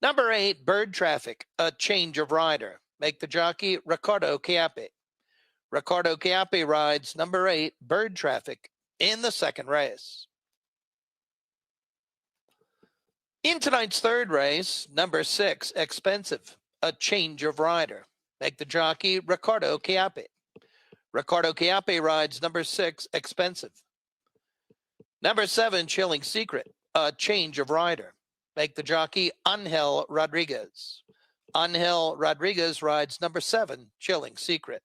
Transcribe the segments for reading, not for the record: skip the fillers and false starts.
Number 8, Bird Traffic, a change of rider. Make the jockey Riccardo Chiappe. Riccardo Chiappe rides number 8, Bird Traffic, in the second race. In tonight's third race, number 6, Expensive, a change of rider. Make the jockey Riccardo Chiappe. Riccardo Chiappe rides number 6, Expensive. Number 7, Chilling Secret, a change of rider. Make the jockey Angel Rodriguez. Angel Rodriguez rides number 7, Chilling Secret.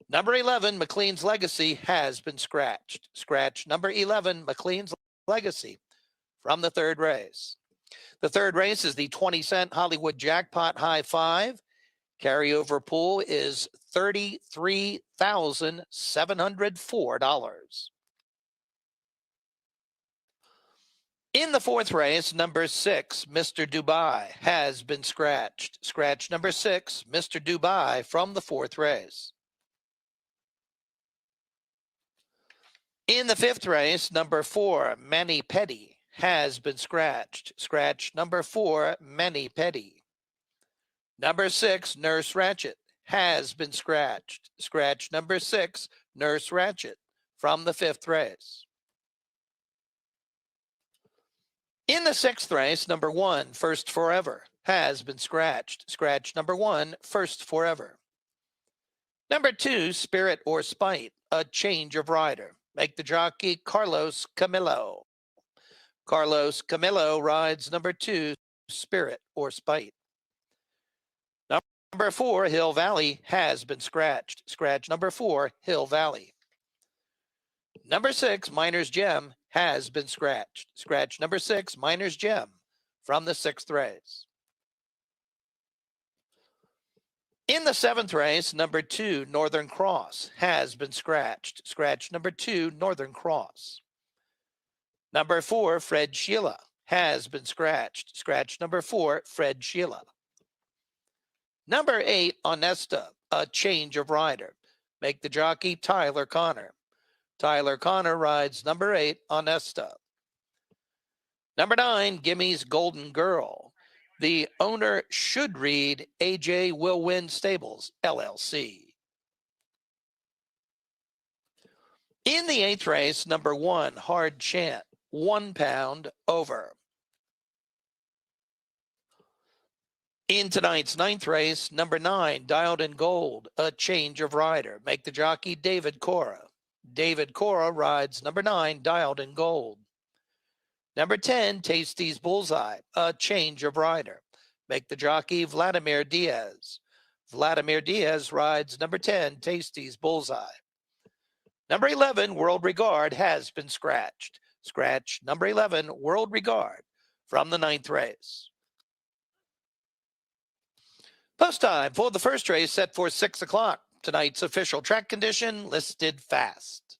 Number 11, McLean's Legacy, has been scratched. Scratch number 11, McLean's Legacy, from the third race. The third race is the 20-cent Hollywood Jackpot High Five. Carryover pool is $33,704. In the fourth race, number 6, Mr. Dubai, has been scratched. Scratch number 6, Mr. Dubai, from the fourth race. In the fifth race, number 4, Manny Petty, has been scratched. Scratch number 4, Manny Petty. Number 6, Nurse Ratchet, has been scratched. Scratch number 6, Nurse Ratchet, from the fifth race. In the sixth race, number 1, First Forever, has been scratched. Scratch number 1, First Forever. Number 2, Spirit or Spite, a change of rider. Make the jockey Carlos Camillo. Carlos Camillo rides number 2, Spirit or Spite. Number 4, Hill Valley, has been scratched. Scratch number 4, Hill Valley. Number 6, Miner's Gem, has been scratched. Scratch number 6, Miner's Gem, from the sixth race. In the seventh race, number 2, Northern Cross, has been scratched. Scratch number 2, Northern Cross. Number 4, Fred Sheila, has been scratched. Scratch number 4, Fred Sheila. Number 8, Honesta, a change of rider. Make the jockey Tyler Connor. Tyler Connor rides number 8, Honesta. Number 9, Gimmy's Golden Girl. The owner should read AJ Will Win Stables, LLC. In the eighth race, number 1, Hard Chant, £1 over. In tonight's ninth race, number 9, Dialed in Gold, a change of rider. Make the jockey David Cora. David Cora rides number 9, Dialed in Gold. Number 10, Tasty's Bullseye, a change of rider. Make the jockey Vladimir Diaz. Vladimir Diaz rides number 10, Tasty's Bullseye. Number 11, World Regard, has been scratched. Scratch number 11, World Regard, from the ninth race. Post time for the first race set for 6 o'clock. Tonight's official track condition listed fast.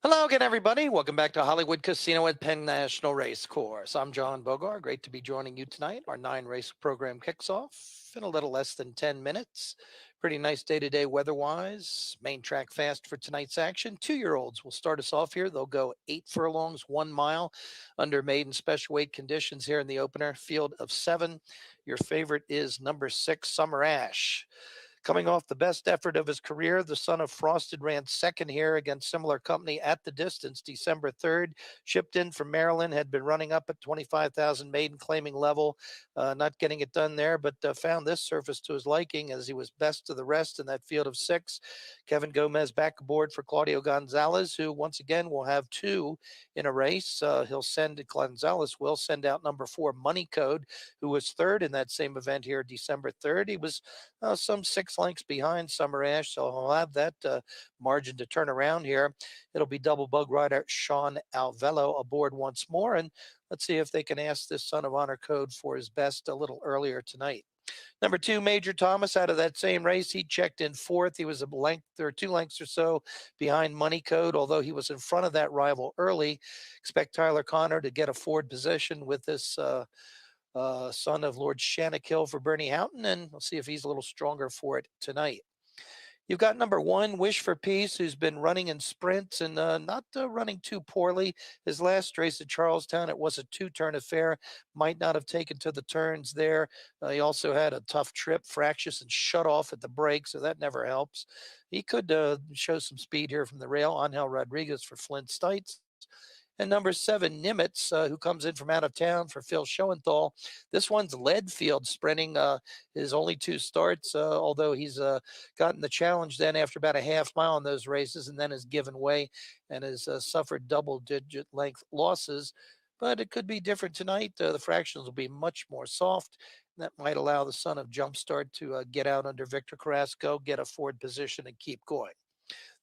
Hello again, everybody. Welcome back to Hollywood Casino at Penn National Race Course. I'm John Bogar. Great to be joining you tonight. Our 9-race program kicks off in a little less than 10 minutes. Pretty nice day today weather-wise. Main track fast for tonight's action. 2-year-olds will start us off here. They'll go 8 furlongs, 1 mile under maiden special weight conditions here in the opener. Field of 7. Your favorite is number 6, Summer Ash. Coming off the best effort of his career, the son of Frosted ran second here against similar company at the distance December 3rd. Shipped in from Maryland, had been running up at 25,000 maiden claiming level, not getting it done there, but found this surface to his liking as he was best of the rest in that field of 6. Kevin Gomez back aboard for Claudio Gonzalez, who once again will have 2 in a race. Gonzalez will send out number 4, Money Code, who was 3rd in that same event here December 3rd. He was some 6 lengths behind Summer Ash, so he'll have that margin to turn around here. It'll be double bug rider Sean Alvello aboard once more, and let's see if they can ask this Son of Honor Code for his best a little earlier tonight. Number 2, Major Thomas, out of that same race, he checked in 4th. He was a length or 2 lengths or so behind Money Code, although he was in front of that rival early. Expect Tyler Connor to get a forward position with this son of Lord Shannakill for Bernie Houghton, and we'll see if he's a little stronger for it tonight. You've got number 1, Wish for Peace, who's been running in sprints and not running too poorly. His last race at Charlestown, it was a 2-turn affair. Might not have taken to the turns there. He also had a tough trip, fractious and shut off at the break, so that never helps. He could show some speed here from the rail. Angel Rodriguez for Flint Stites. And number 7, Nimitz, who comes in from out of town for Phil Schoenthal. This one's Leadfield sprinting his only 2 starts, although he's gotten the challenge then after about a half mile in those races and then has given way and has suffered double-digit length losses. But it could be different tonight. The fractions will be much more soft. That might allow the son of Jumpstart to get out under Victor Carrasco, get a forward position, and keep going.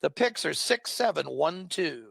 The picks are 6, 7, 1, 2.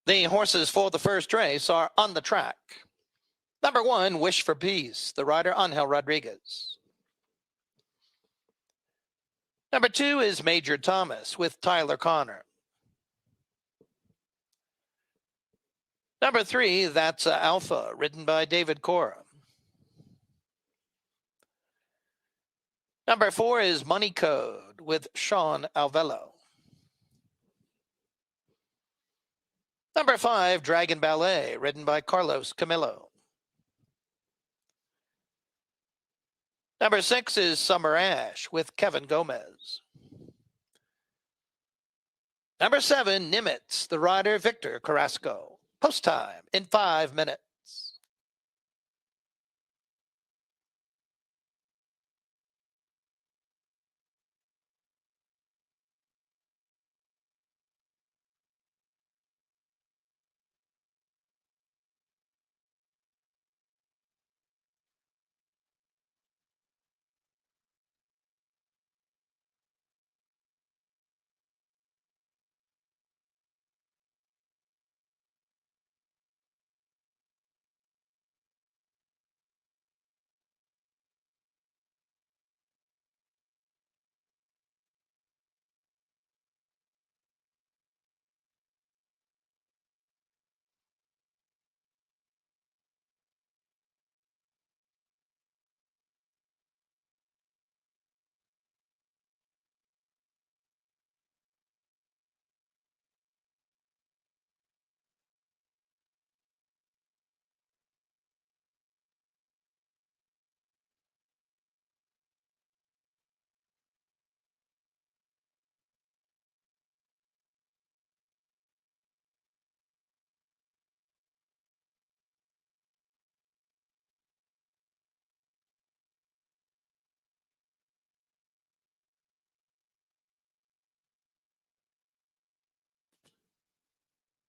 The horses for the first race are on the track. Number 1, Wish for Peace, the rider Angel Rodriguez. Number 2 is Major Thomas with Tyler Connor. Number 3, That's Alpha, ridden by David Cora. Number 4 is Money Code with Sean Alvello. Number 5, Dragon Ballet, ridden by Carlos Camillo. Number 6 is Summer Ash with Kevin Gomez. Number 7, Nimitz, the rider Victor Carrasco. Post time in 5 minutes.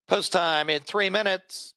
Post time in 3 minutes.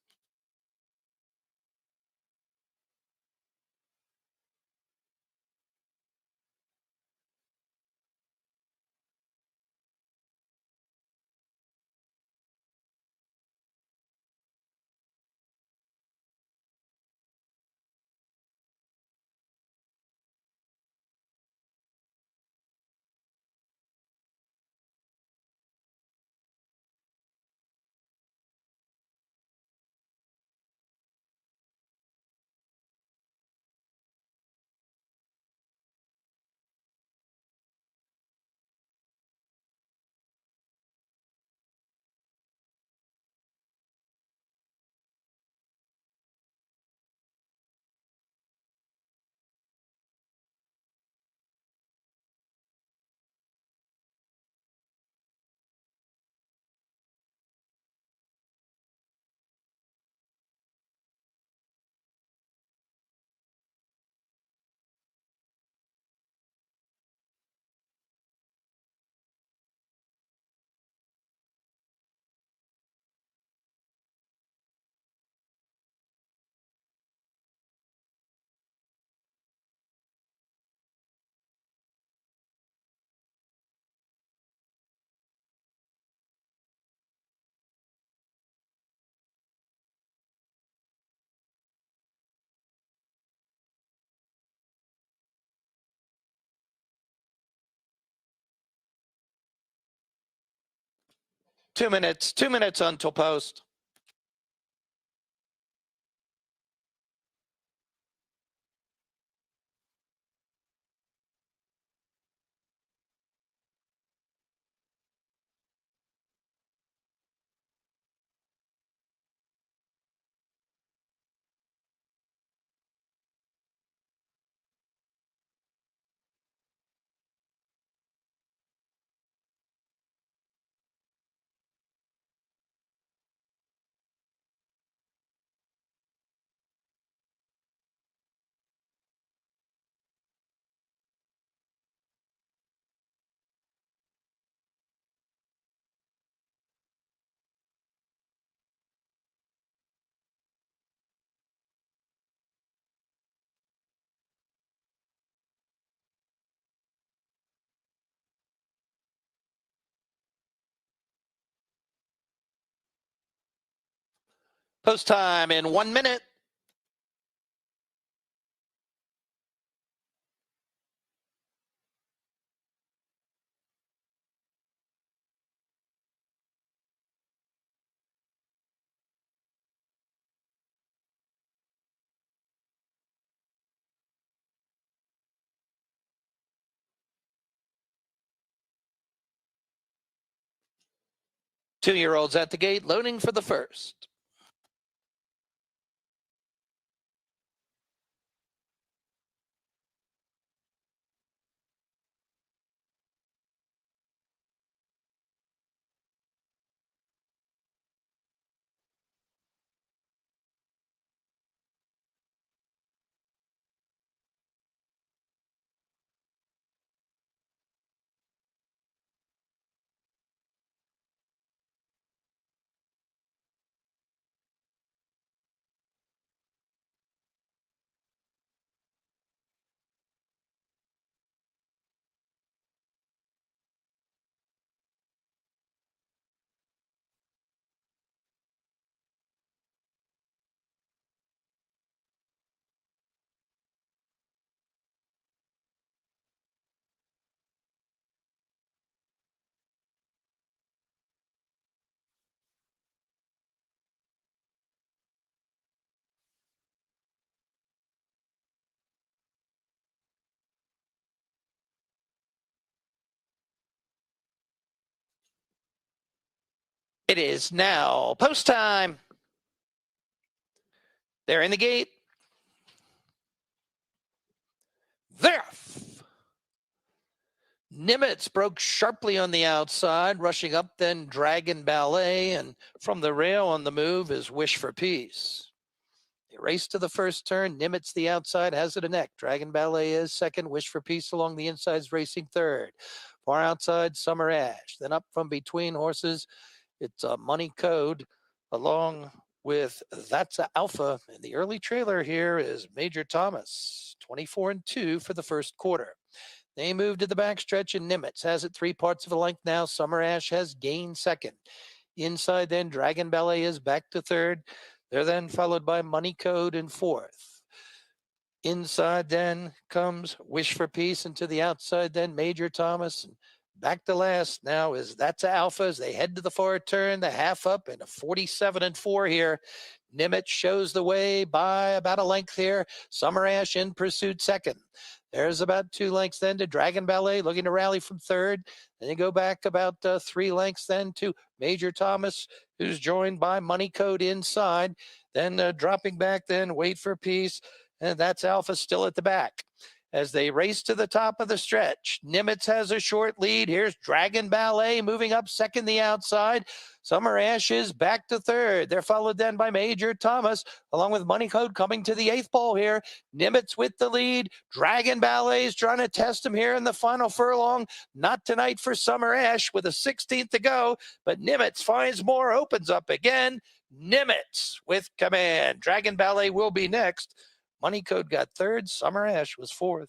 Two minutes until post. Post time in 1 minute. Two-year-olds at the gate, loading for the first. It is now post time. They're in the gate. There. Nimitz broke sharply on the outside, rushing up then Dragon Ballet, and from the rail on the move is Wish for Peace. They race to the first turn. Nimitz the outside has it a neck. Dragon Ballet is second. Wish for Peace along the inside's racing third. Far outside, Summer Ash. Then up from between horses, it's a Money Code along with That's a Alpha. And the early trailer here is Major Thomas, 24-2 for the first quarter. They move to the backstretch, and Nimitz has it 3 parts of a length now. Summer Ash has gained second. Inside, then, Dragon Ballet is back to third. They're then followed by Money Code in fourth. Inside, then, comes Wish for Peace, and to the outside, then, Major Thomas. And back to last now is That's Alpha as they head to the far turn, the half up, and a 47-4 here. Nimitz shows the way by about a length here. Summer Ash in pursuit second. There's about 2 lengths then to Dragon Ballet, looking to rally from third. Then you go back about 3 lengths then to Major Thomas, who's joined by Money Code inside. Then dropping back, then Wait for Peace. And That's Alpha still at the back. As they race to the top of the stretch, Nimitz has a short lead. Here's Dragon Ballet moving up second the outside. Summer Ash is back to third. They're followed then by Major Thomas, along with Money Code coming to the eighth ball here. Nimitz with the lead. Dragon Ballet is trying to test him here in the final furlong. Not tonight for Summer Ash with a 16th to go, but Nimitz finds more, opens up again. Nimitz with command. Dragon Ballet will be next. Money Code got third. Summer Ash was fourth.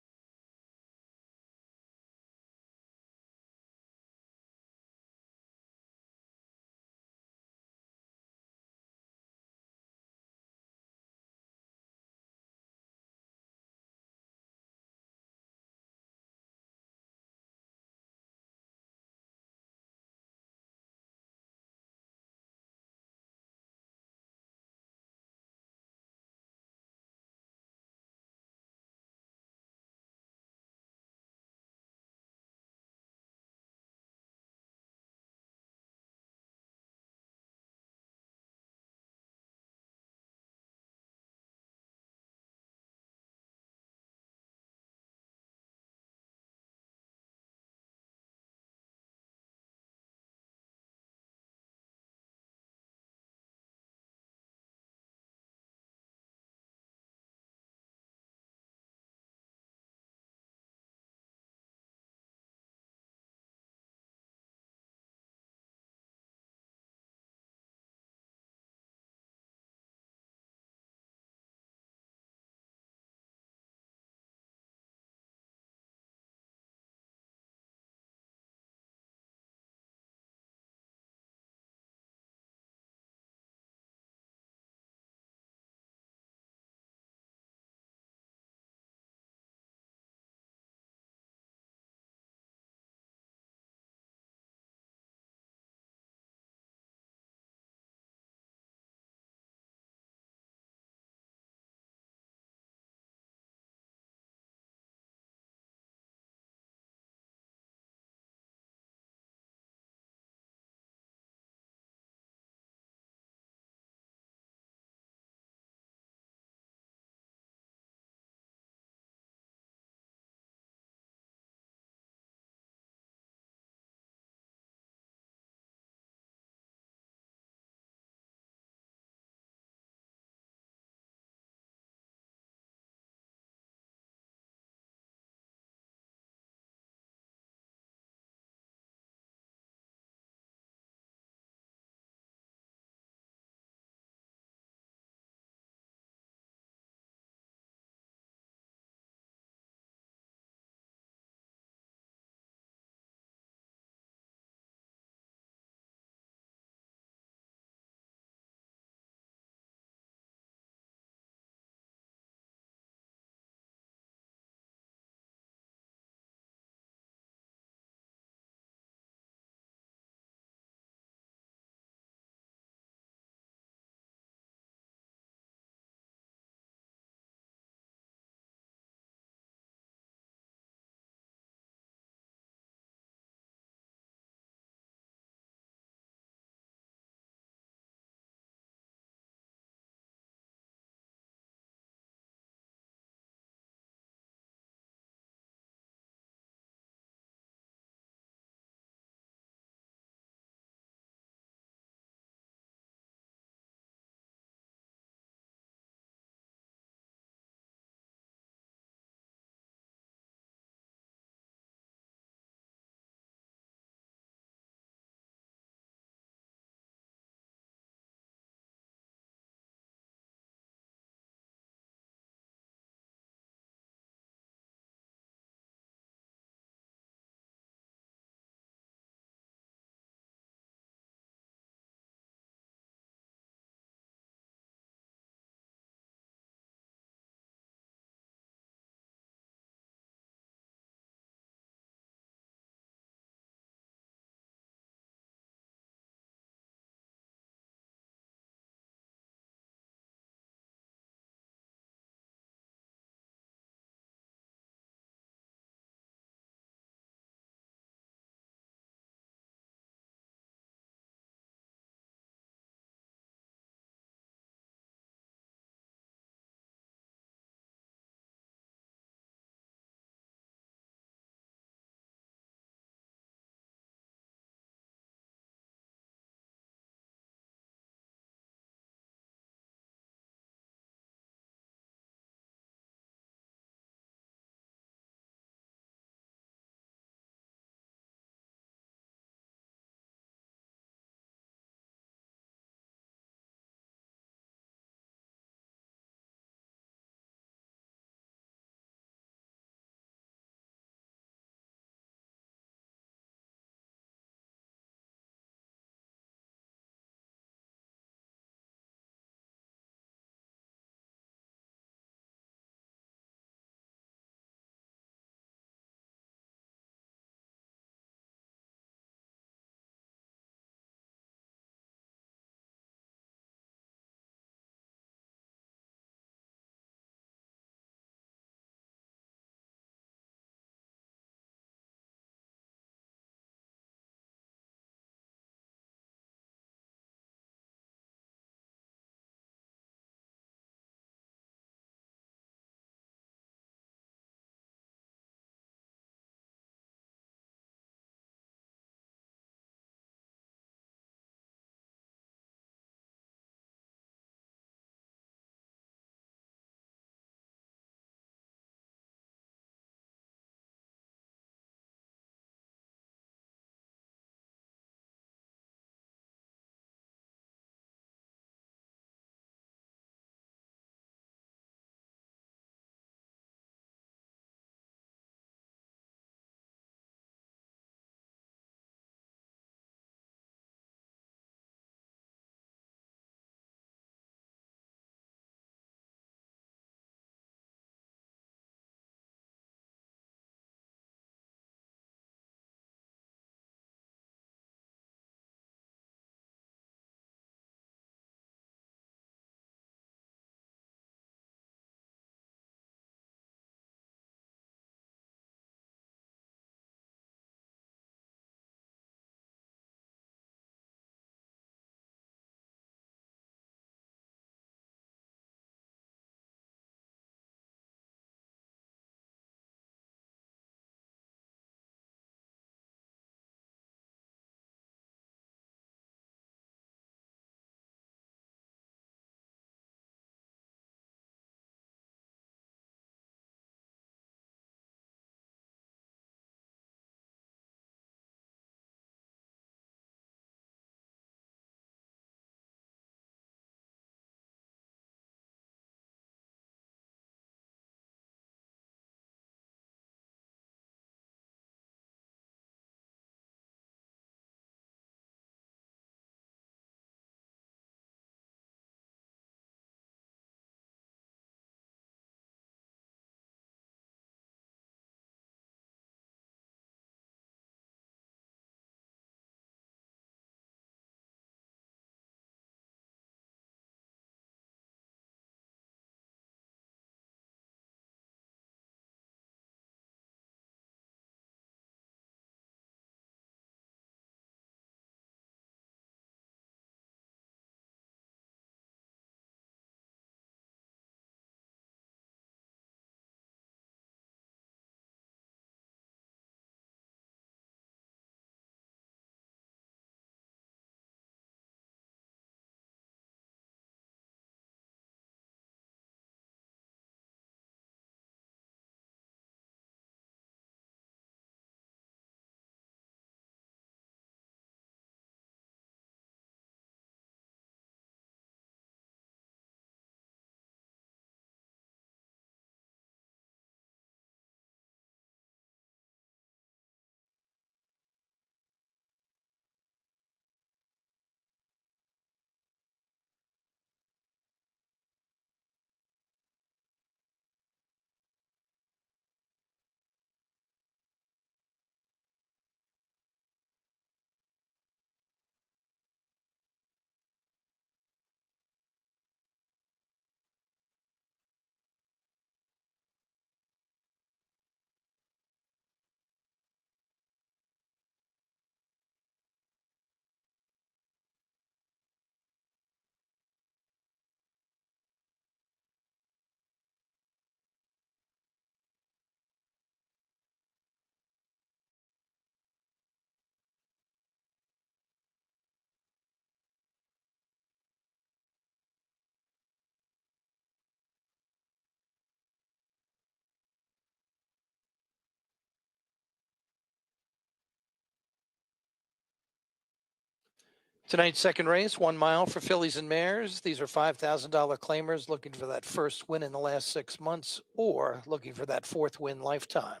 Tonight's second race, 1 mile for fillies and mares. These are $5,000 claimers looking for that first win in the last 6 months or looking for that fourth win lifetime.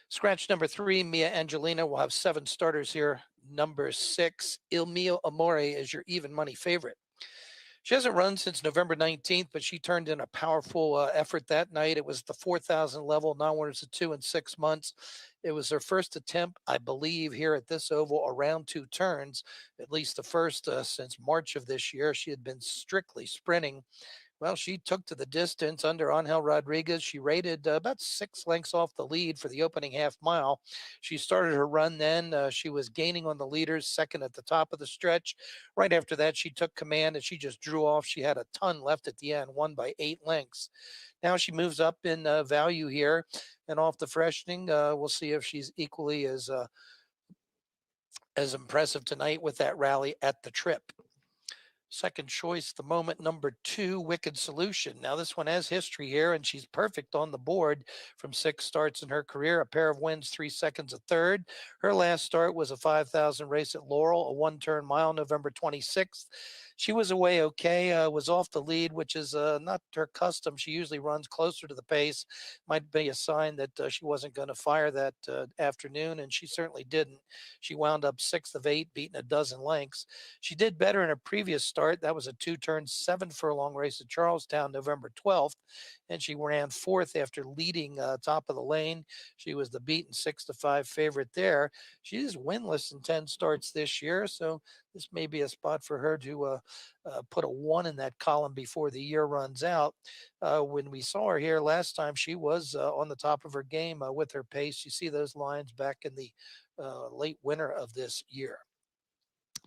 Scratch number 3, Mia Angelina, will have 7 starters here. Number 6, Il Mio Amore is your even money favorite. She hasn't run since November 19th, but she turned in a powerful effort that night. It was the 4,000 level, non-winners of 2 in 6 months. It was her first attempt, I believe, here at this oval around 2 turns, at least the first since March of this year. She had been strictly sprinting. Well, she took to the distance under Angel Rodriguez. She rated about 6 lengths off the lead for the opening half mile. She started her run then. She was gaining on the leaders, second at the top of the stretch. Right after that, she took command and she just drew off. She had a ton left at the end, won by 8 lengths. Now she moves up in value here and off the freshening. We'll see if she's equally as impressive tonight with that rally at the trip. Second choice, the moment, number 2, Wicked Solution. Now, this one has history here, and she's perfect on the board from 6 starts in her career. A pair of wins, 3 seconds, a third. Her last start was a 5,000 race at Laurel, a 1-turn mile, November 26th. She was away okay, was off the lead, which is not her custom. She usually runs closer to the pace. Might be a sign that she wasn't going to fire that afternoon, and she certainly didn't. She wound up 6th of 8, beating a dozen lengths. She did better in a previous start. That was a 2-turn, 7-furlong race at Charlestown, November 12th, and she ran 4th after leading top of the lane. She was the beaten 6-5 favorite there. She is winless in 10 starts this year, so this may be a spot for her to put a 1 in that column before the year runs out. When we saw her here last time, she was on the top of her game with her pace. You see those lines back in the late winter of this year.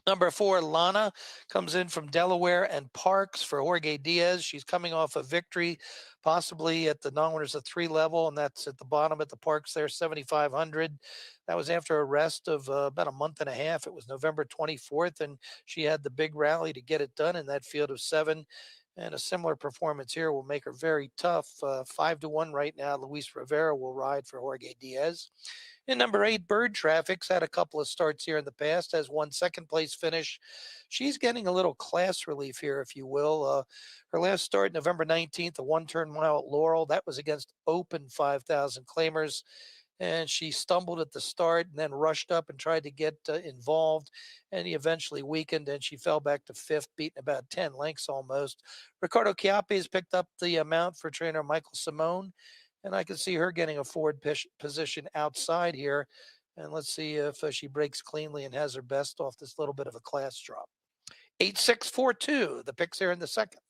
Number 4, Lana, comes in from Delaware and Parks for Jorge Diaz. She's coming off a victory, possibly at the non-winners of 3 level, and that's at the bottom at the Parks there, 7,500. That was after a rest of about a month and a half. It was November 24th, and she had the big rally to get it done in that field of 7. And a similar performance here will make her very tough. 5-1 right now. Luis Rivera will ride for Jorge Diaz. In number 8, Bird Traffic's had a couple of starts here in the past, has one second-place finish. She's getting a little class relief here, if you will. Her last start, November 19th, a 1-turn mile at Laurel. That was against open 5,000 claimers. And she stumbled at the start and then rushed up and tried to get involved. And he eventually weakened and she fell back to 5th, beating about 10 lengths almost. Ricardo Chiappe has picked up the amount for trainer Michael Simone. And I can see her getting a forward position outside here. And let's see if she breaks cleanly and has her best off this little bit of a class drop. 8-6-4-2, the picks here in the second.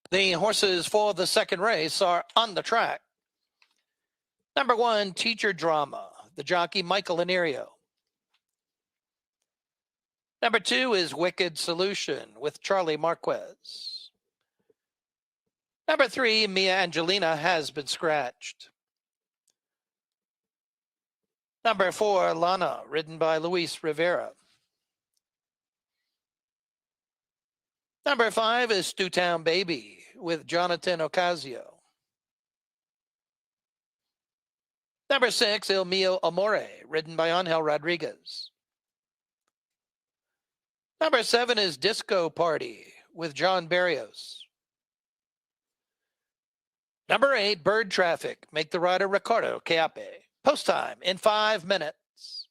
The horses for the second race are on the track. Number 1, Teacher Drama, the jockey Michael Laniero. Number 2 is Wicked Solution with Charlie Marquez. Number 3, Mia Angelina Has Been Scratched. Number 4, Lana, written by Luis Rivera. Number 5 is Stewtown Baby with Jonathan Ocasio. Number 6, Il Mio Amore, written by Angel Rodriguez. Number 7 is Disco Party with John Barrios. Number 8, Bird Traffic, Make the Rider Ricardo Cape. Post time in 5 minutes.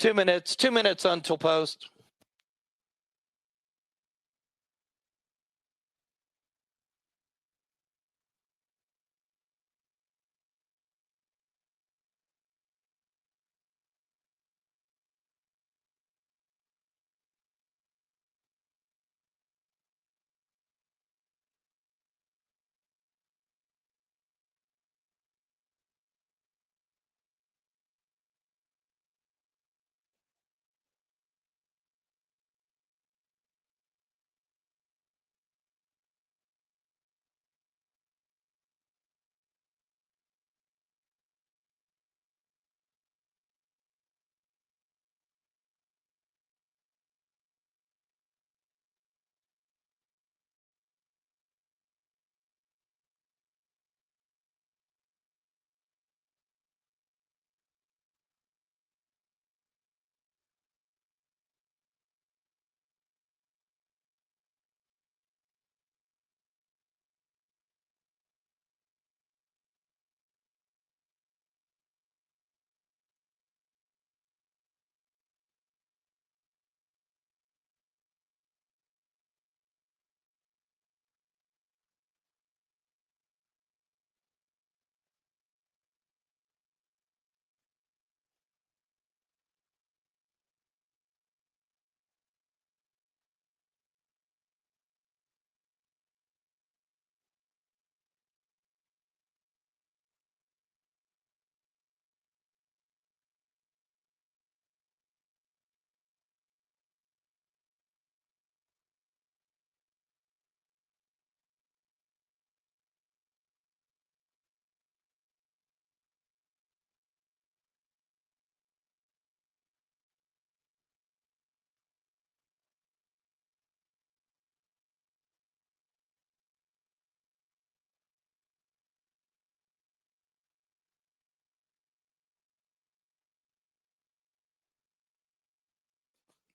Two minutes until post.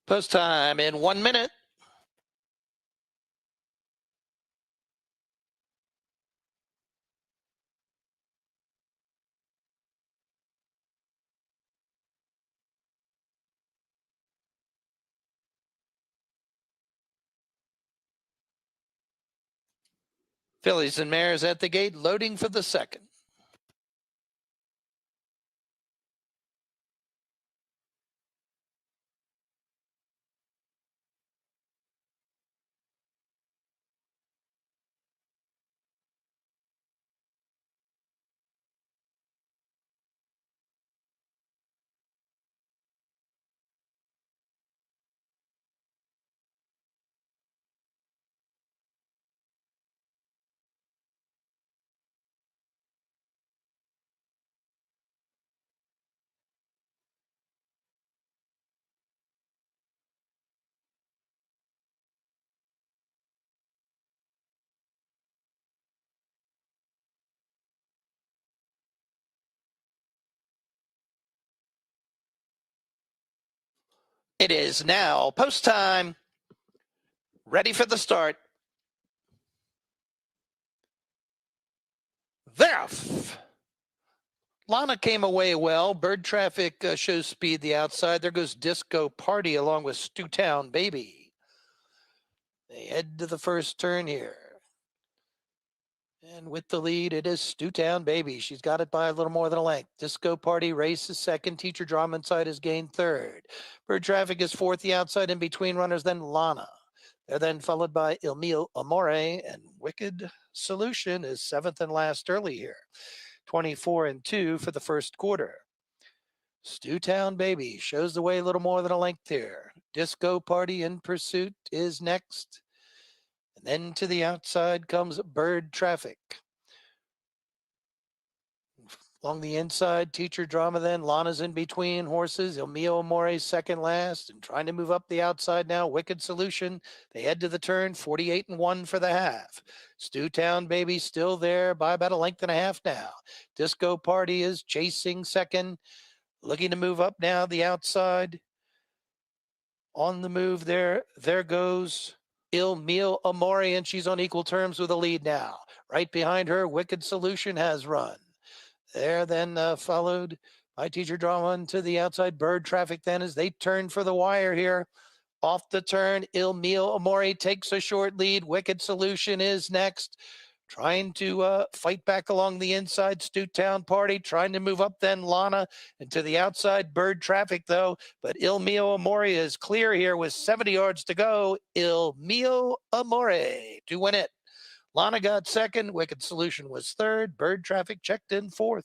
Post time in 1 minute. Phillies and Mares at the gate, loading for the second. It is now post time. Ready for the start. There. Lana came away well. Bird Traffic shows speed the outside. There goes Disco Party along with Stewtown Baby. They head to the first turn here. And with the lead, it is Stewtown Baby. She's got it by a little more than a length. Disco Party races second. Teacher Drama Inside is gained third. Bird Traffic is fourth. The outside in between runners, then Lana. They're then followed by Il Mio Amore, and Wicked Solution is seventh and last early here. 24-2 for the first quarter. Stewtown Baby shows the way a little more than a length here. Disco Party in pursuit is next. And then to the outside comes Bird Traffic. Along the inside, Teacher Drama then. Lana's in between horses. Il Mio Amore second last. And trying to move up the outside now, Wicked Solution. They head to the turn, 48-1 for the half. Stewtown Baby still there by about a length and a half now. Disco Party is chasing second. Looking to move up now the outside. On the move there. There goes Il Mio Amore, and she's on equal terms with the lead now. Right behind her, Wicked Solution has run. There then followed by Teacher Drama to the outside. Bird Traffic then as they turn for the wire here. Off the turn, Il Mio Amore takes a short lead. Wicked Solution is next. Trying to fight back along the inside. Stewtown Party trying to move up then Lana. And to the outside, Bird Traffic though. But Il Mio Amore is clear here with 70 yards to go. Il Mio Amore to win it. Lana got second. Wicked Solution was third. Bird Traffic checked in fourth.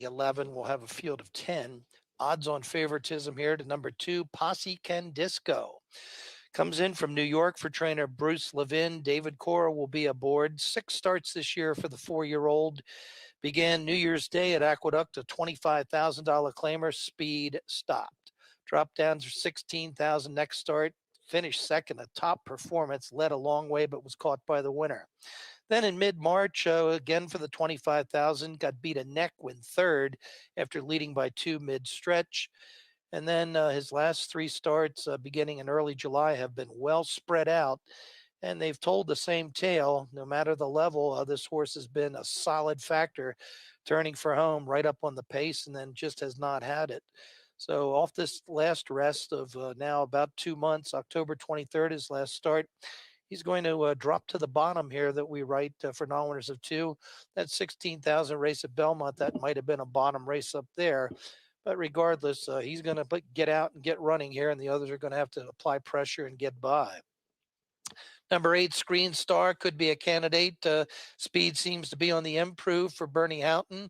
11 will have a field of 10. Odds on favoritism here to number 2, Posse Can Disco. Comes in from New York for trainer Bruce Levin. David Cora will be aboard. 6 starts this year for the 4-year-old. Began New Year's Day at Aqueduct, a $25,000 claimer. Speed stopped. Dropped down to 16,000 next start. Finished second, a top performance. Led a long way, but was caught by the winner. Then in mid-March, again for the 25,000, got beat a neck, win third after leading by 2 mid-stretch. And then his last 3 starts, beginning in early July, have been well spread out. And they've told the same tale. No matter the level, this horse has been a solid factor, turning for home right up on the pace, and then just has not had it. So off this last rest of now about 2 months, October 23rd, his last start, he's going to drop to the bottom here that we write for non-winners of 2. That 16,000 race at Belmont, that might have been a bottom race up there. But regardless, he's going to get out and get running here, and the others are going to have to apply pressure and get by. Number 8, Screen Star, could be a candidate. Speed seems to be on the improve for Bernie Houghton.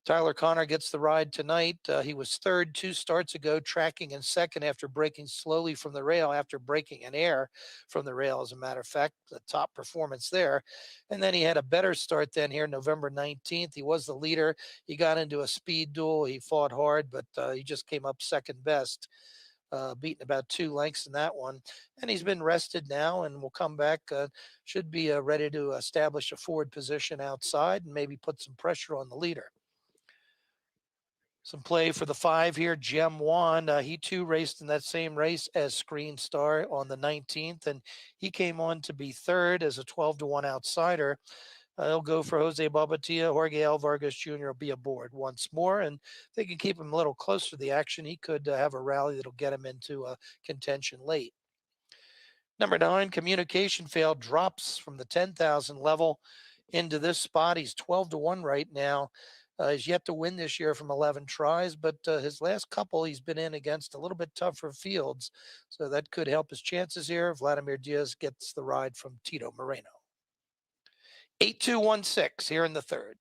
Tyler Connor gets the ride tonight. He was third 2 starts ago, tracking in second after breaking slowly from the rail, after breaking an air from the rail, as a matter of fact, the top performance there. And then he had a better start then here, November 19th. He was the leader. He got into a speed duel. He fought hard, but he just came up second best. Beaten about 2 lengths in that one. And he's been rested now and will come back. Should be ready to establish a forward position outside and maybe put some pressure on the leader. Some play for the 5 here. Gem Wan, he too raced in that same race as Screen Star on the 19th, and he came on to be third as a 12-1 outsider. He'll go for Jose Babatia. Jorge L. Vargas Jr. will be aboard once more, and if they can keep him a little closer to the action, he could have a rally that'll get him into contention late. Number 9, Communication Fail, drops from the 10,000 level into this spot. He's 12-1 right now. He's yet to win this year from 11 tries, but his last couple he's been in against a little bit tougher fields, so that could help his chances here. Vladimir Diaz gets the ride from Tito Moreno. 8-2-1-6 here in the 3rd.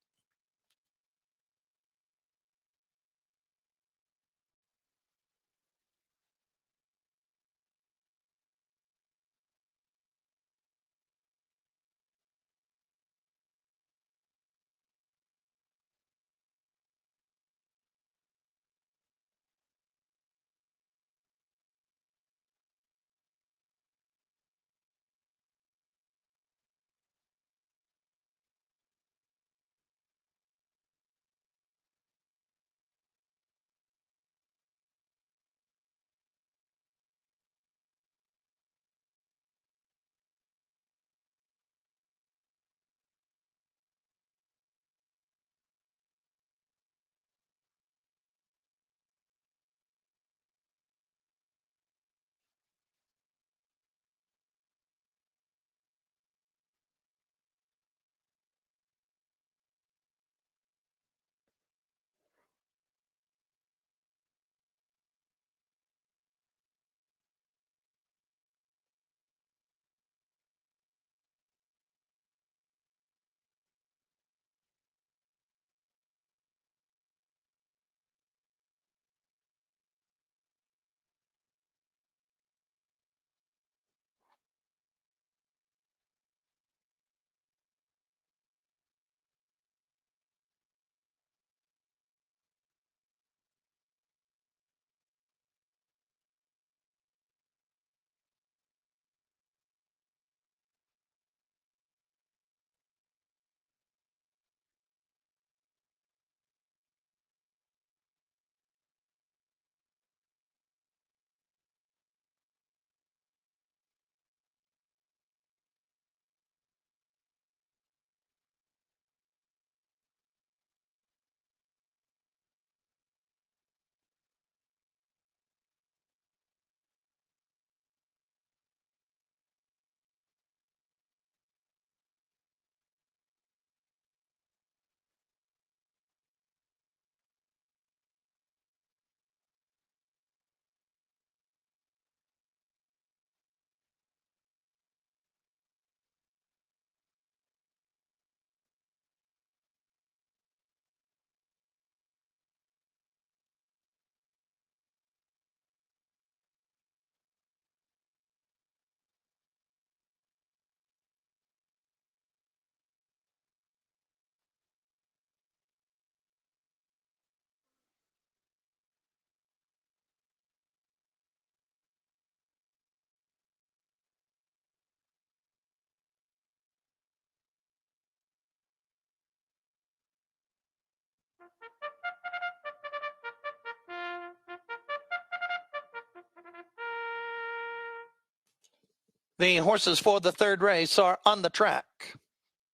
The horses for the third race are on the track.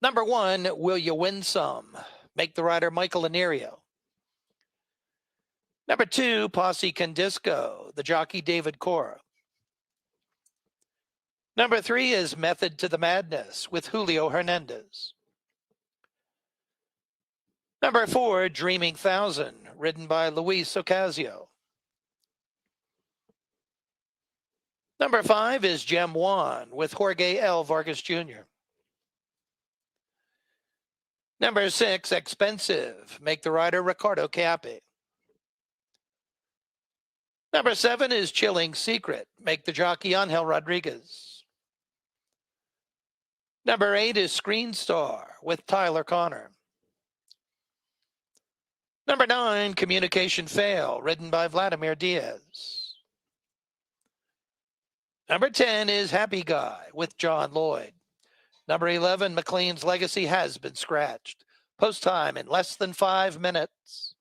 Number 1, Will You Win Some? Make the rider Michael Anirio. Number 2, Posse Can Disco, the jockey David Cora. Number 3 is Method to the Madness with Julio Hernandez. Number 4, Dreaming Thousand, ridden by Luis Ocasio. Number 5 is Gem One with Jorge L. Vargas Jr. Number 6, Expensive, make the rider Ricardo Capi. Number 7 is Chilling Secret, make the jockey Angel Rodriguez. Number 8 is Screen Star with Tyler Connor. Number 9, Communication Fail, ridden by Vladimir Diaz. Number 10 is Happy Guy with John Lloyd. Number 11, McLean's Legacy has been scratched. Post time in less than 5 minutes.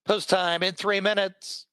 Post time in 3 minutes.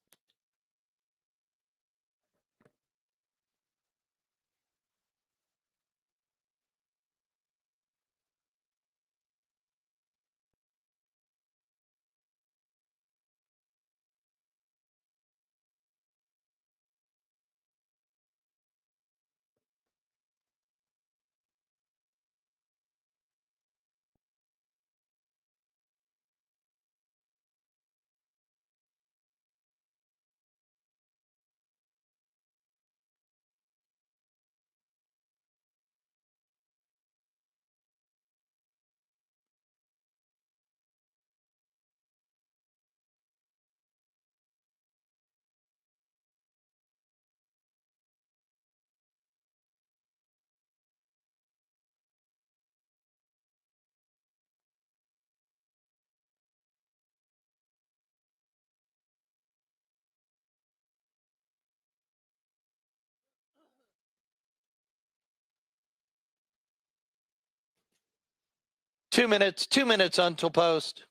Two minutes until post.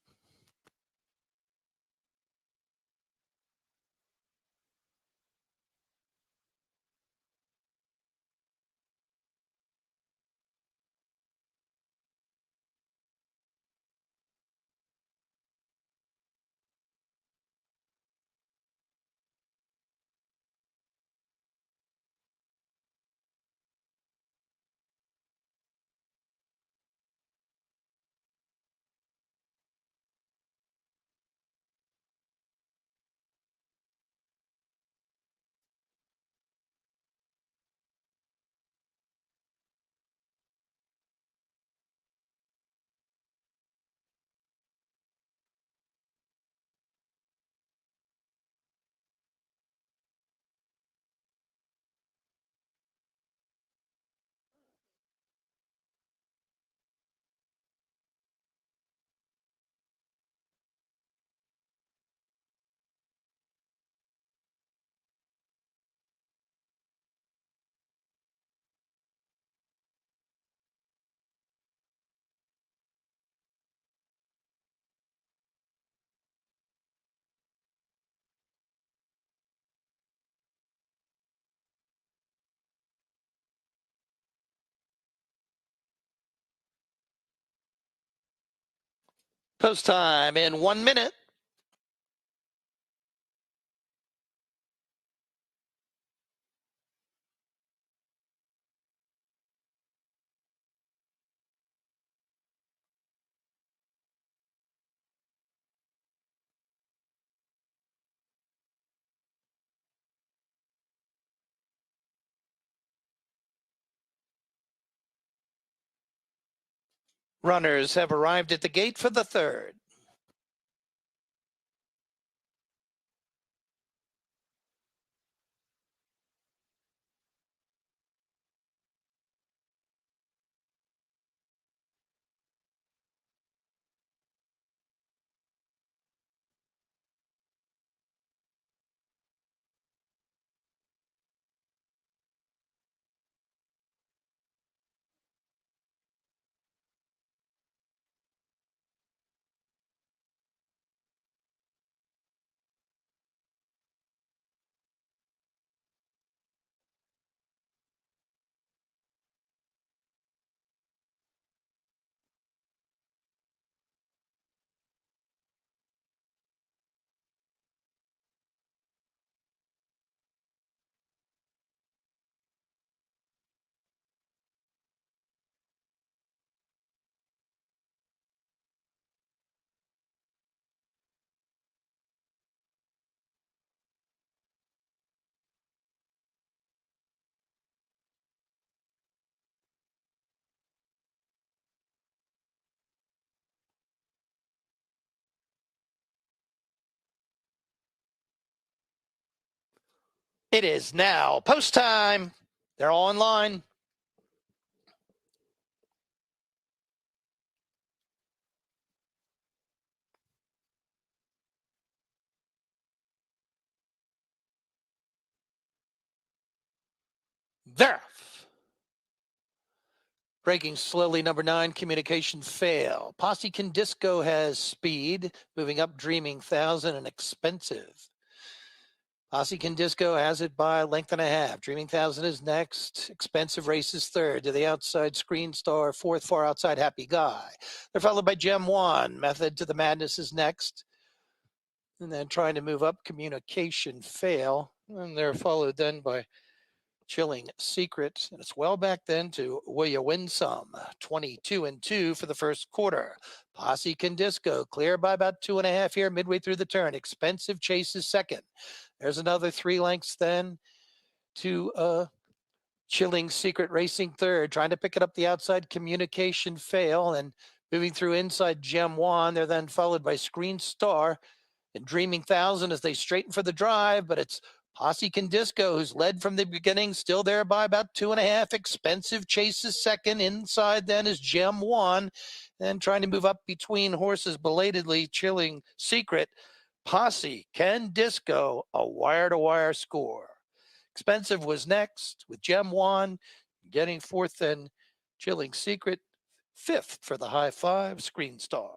Post time in 1 minute. Runners have arrived at the gate for the third. It is now post time. They're all in line. There. Breaking slowly, number 9, communication fail. Posse Can Disco has speed, moving up Dreaming Thousand and Expensive. Posse Can Disco has it by a length and a half. Dreaming Thousand is next. Expensive Race is third. To the outside, Screen Star, fourth, far outside, Happy Guy. They're followed by Gem One. Method to the Madness is next. And then trying to move up, Communication Fail. And they're followed then by Chilling Secret. And it's well back then to Will You Win Some? 22-2 for the first quarter. Posse Can Disco clear by about 2.5 here midway through the turn. Expensive Chase is second. There's another 3 lengths then to Chilling Secret Racing third. Trying to pick it up the outside, Communication Fail. And moving through inside Gem One. They're then followed by Screen Star and Dreaming Thousand as they straighten for the drive, but it's Posse Can Disco, who's led from the beginning, still there by about 2.5. Expensive Chase is second. Inside then is Gem One. Then trying to move up between horses, belatedly Chilling Secret. Posse Can Disco, a wire-to-wire score. Expensive was next with Gem One, getting fourth then Chilling Secret, fifth for the high five, Screen Star.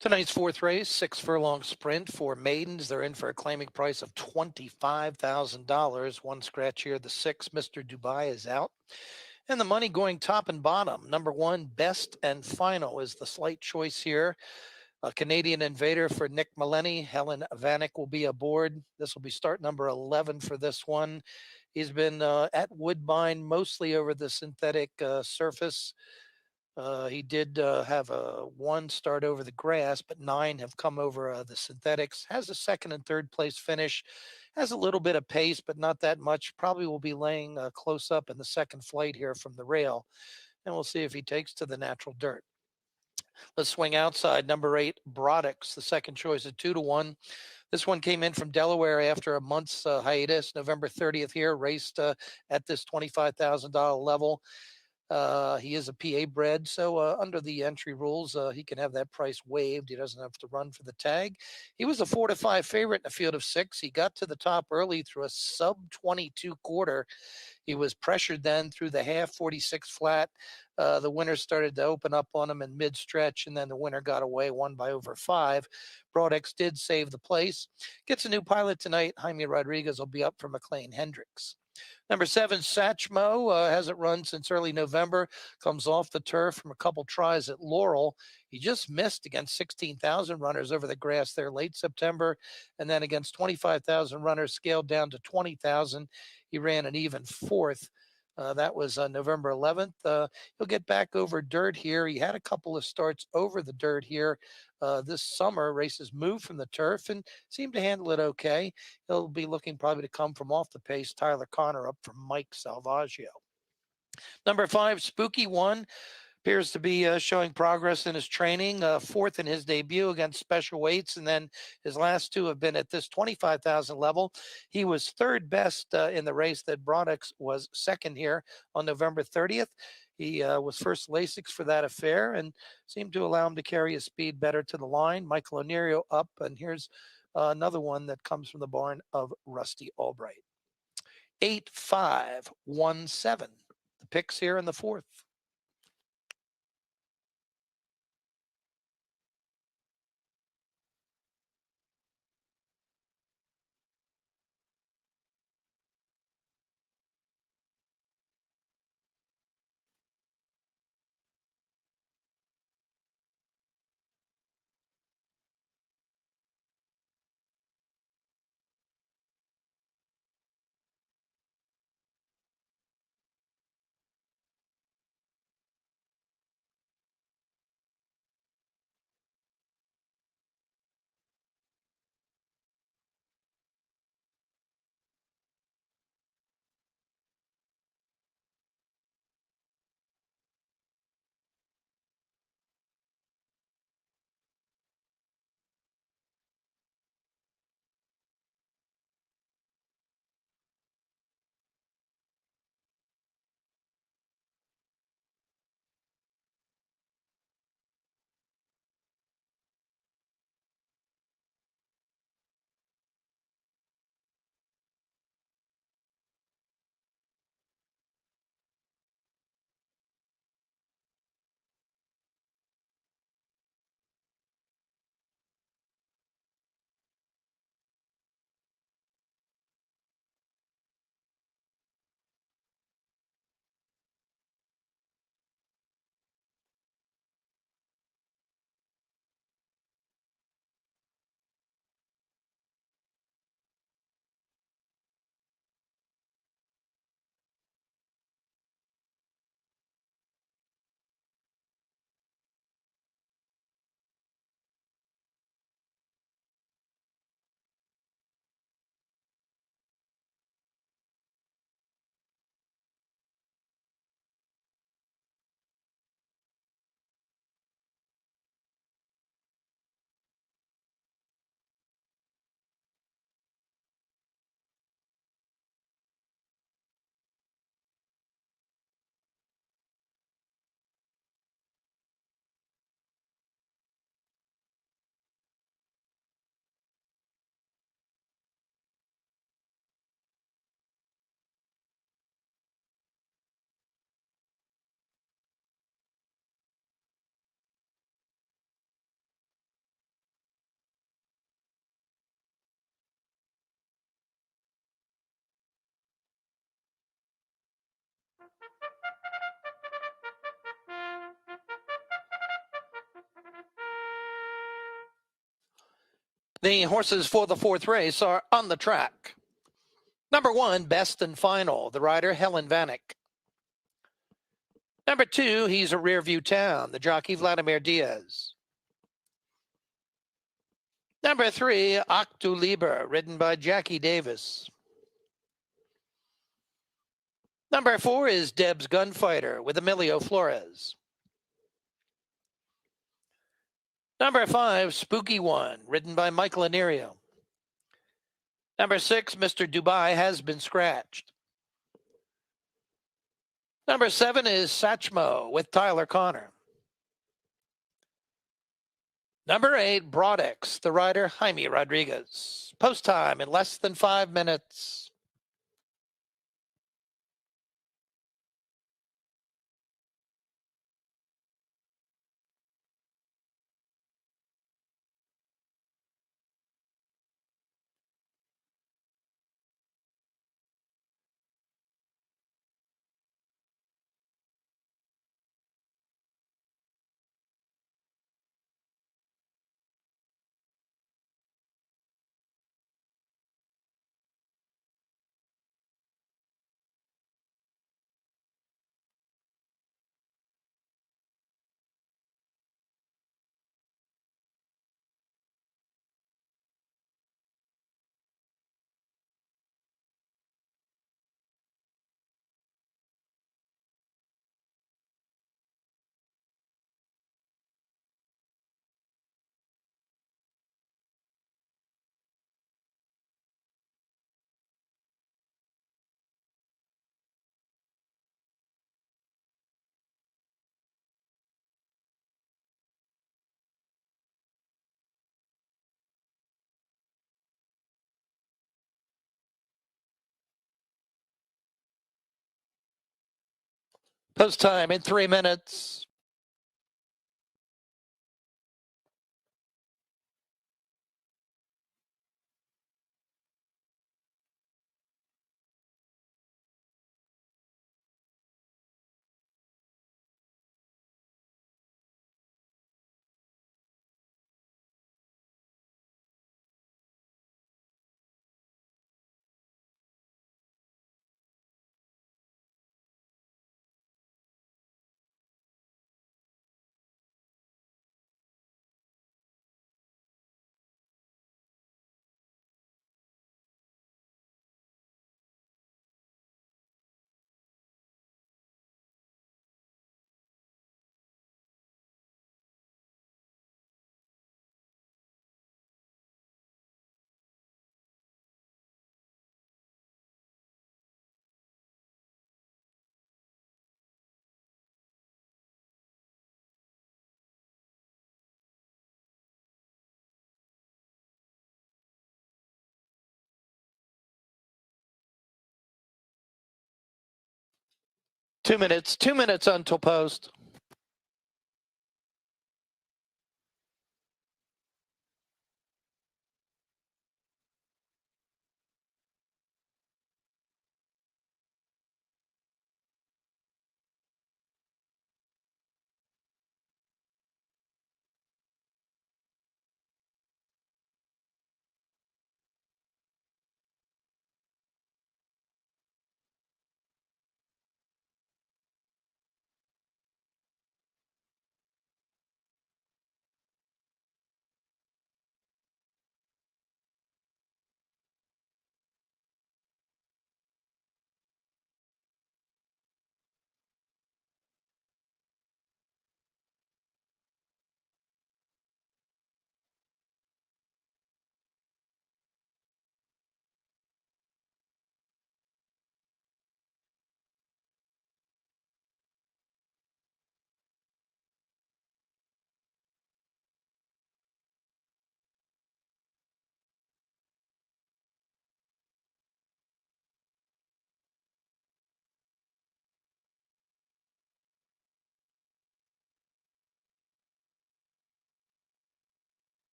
Tonight's fourth race, 6 furlong sprint for maidens. They're in for a claiming price of $25,000. One scratch here. The 6, Mr. Dubai, is out. And the money going top and bottom. Number 1, Best and Final, is the slight choice here. A Canadian Invader for Nick Maleny. Helen Vanek will be aboard. This will be start number 11 for this one. He's been at Woodbine mostly over the synthetic surface. He did have a 1 start over the grass, but 9 have come over the synthetics. Has a second and third place finish. Has a little bit of pace, but not that much. Probably will be laying close up in the second flight here from the rail. And we'll see if he takes to the natural dirt. Let's swing outside. Number 8, Brodix, the second choice at 2-1. This one came in from Delaware after a month's hiatus. November 30th here, raced at this $25,000 level. He is a PA bred, so under the entry rules, he can have that price waived. He doesn't have to run for the tag. He was a 4-5 favorite in a field of 6. He got to the top early through a sub 22 quarter. He was pressured then through the half, 46 flat. The winner started to open up on him in mid-stretch, and then the winner got away, won by over 5. Brodex did save the place. Gets a new pilot tonight. Jaime Rodriguez will be up for McLean Hendricks. Number 7, Satchmo, hasn't run since early November. Comes off the turf from a couple tries at Laurel. He just missed against 16,000 runners over the grass there late September, and then against 25,000 runners scaled down to 20,000. He ran an even 4th. That was November 11th. He'll get back over dirt here. He had a couple of starts over the dirt here this summer. Races moved from the turf and seemed to handle it okay. He'll be looking probably to come from off the pace. Tyler Connor up from Mike Salvaggio. Number 5, Spooky One, appears to be showing progress in his training. 4th in his debut against special weights, and then his last 2 have been at this 25,000 level. He was 3rd best in the race that Brodix was 2nd here on November 30th. He was first Lasix for that affair and seemed to allow him to carry his speed better to the line. Michael Onerio up, and here's another one that comes from the barn of Rusty Albright. 8-5-1-7. The picks here in the 4th. The horses for the fourth race are on the track. Number 1, Best and Final, the rider Helen Vanek. Number 2, He's a Rearview Town, the jockey Vladimir Diaz. Number 3, Octu Liber, ridden by Jackie Davis. Number 4 is Deb's Gunfighter with Emilio Flores. Number 5, Spooky One, ridden by Michael Anirio. Number 6, Mr. Dubai has been scratched. Number 7 is Satchmo with Tyler Connor. Number 8, Broadex, the rider Jaime Rodriguez. Post time in less than 5 minutes. Post time in 3 minutes. Two minutes until post.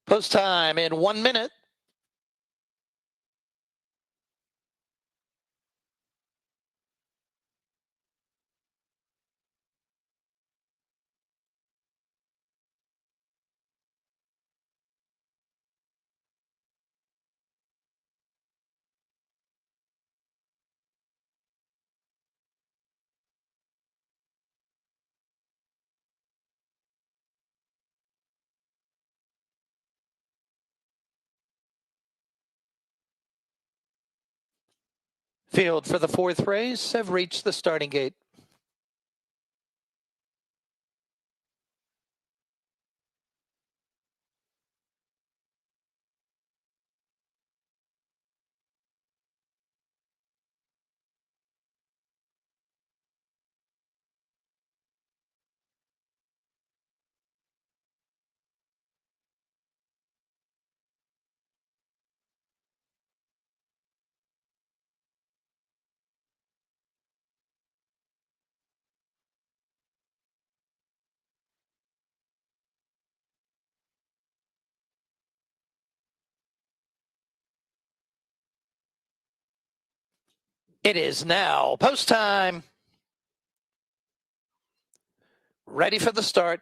Post time in 1 minute. Field for the fourth race have reached the starting gate. It is now post time. Ready for the start.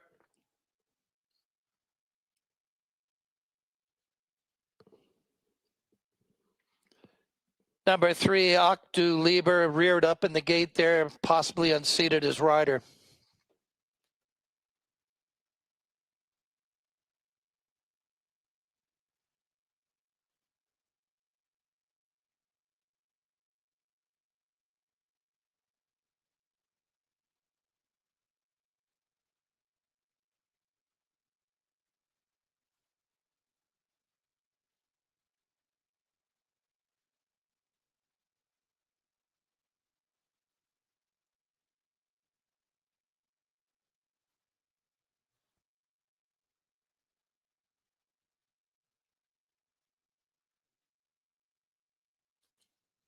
Number 3, Octu Lieber reared up in the gate there, possibly unseated his rider.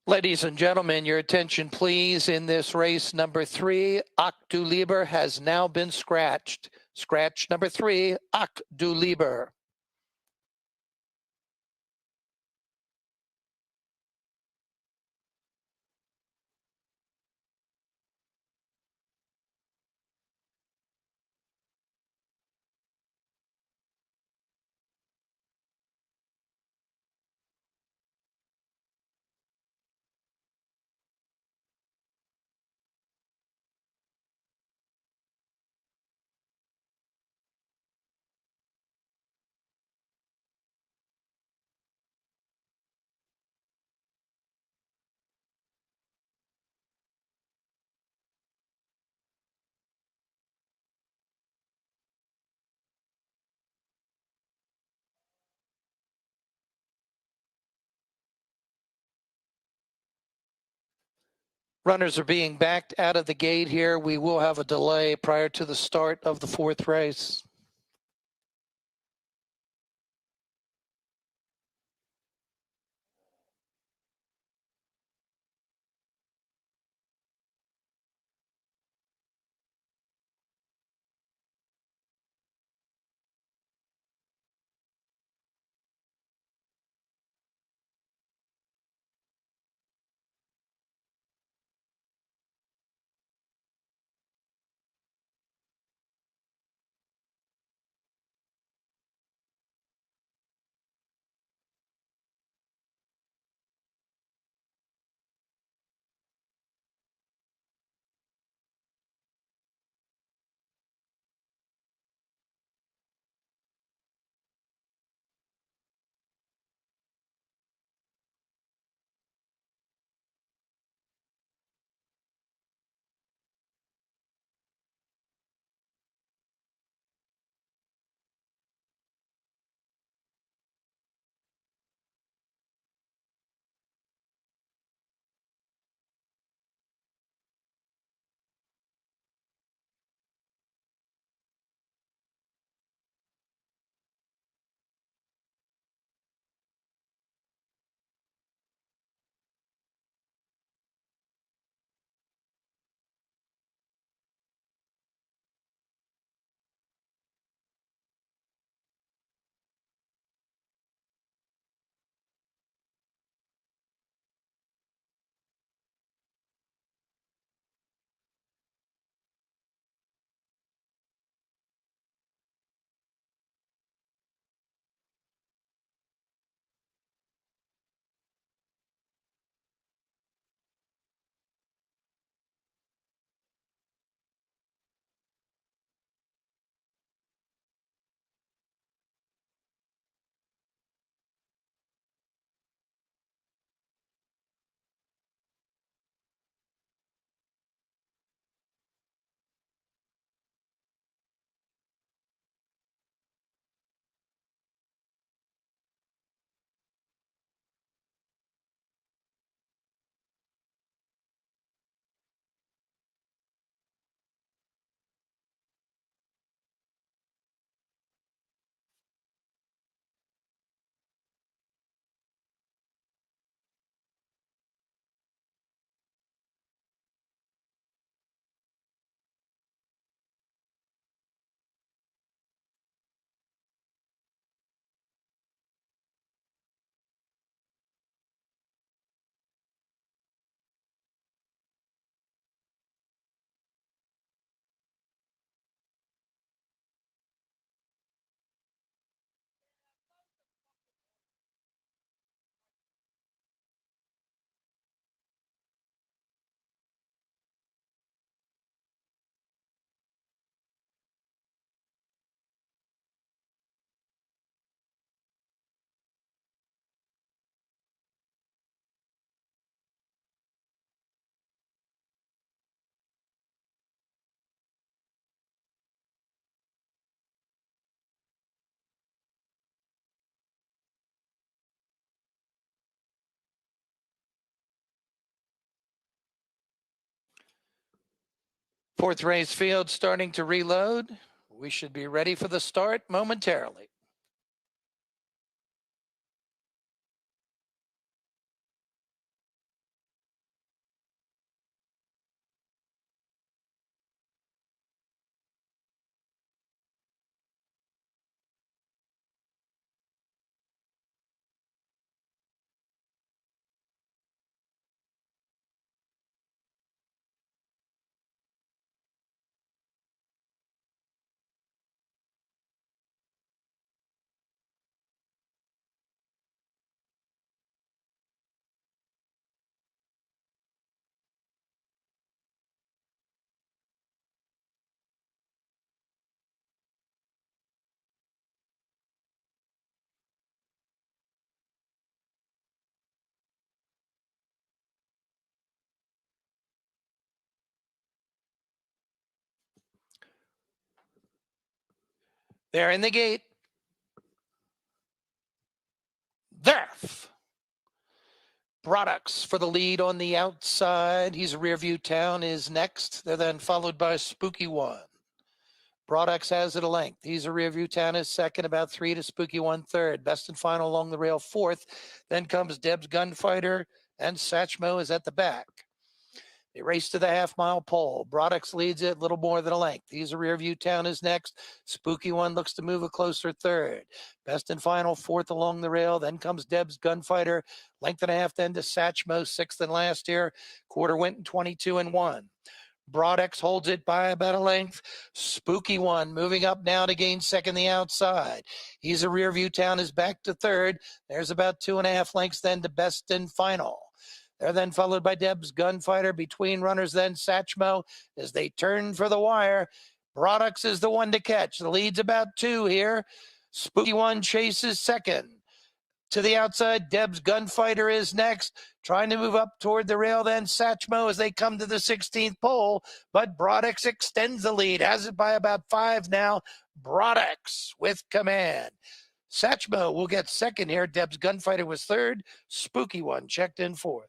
Ladies and gentlemen, your attention please. In this race, number 3, Octu Lieber has now been scratched. Scratch number 3, Octu Lieber. Runners are being backed out of the gate here. We will have a delay prior to the start of the fourth race. Fourth race field starting to reload. We should be ready for the start momentarily. They're in the gate. There. Products for the lead on the outside. He's a rear view town is next. They're then followed by Spooky One. Products has it a length. He's a rear view town is second, about 3 to Spooky One third. Best and final along the rail fourth. Then comes Deb's Gunfighter, and Satchmo is at the back. They race to the half-mile pole. Broadux leads it a little more than a length. He's a rear view town is next. Spooky One looks to move a closer third. Best and final fourth along the rail. Then comes Deb's Gunfighter. Length and a half then to Satchmo, sixth and last here. Quarter went in 22-1. Broadux holds it by about a length. Spooky One moving up now to gain second the outside. He's a rear view town is back to third. There's about 2.5 lengths then to best and final. They're then followed by Deb's Gunfighter. Between runners, then Satchmo as they turn for the wire. Broadux is the one to catch. The lead's about 2 here. Spooky One chases second. To the outside, Deb's Gunfighter is next. Trying to move up toward the rail, then Satchmo as they come to the 16th pole. But Broadux extends the lead. Has it by about 5 now. Broadux with command. Satchmo will get second here. Deb's Gunfighter was third. Spooky One checked in fourth.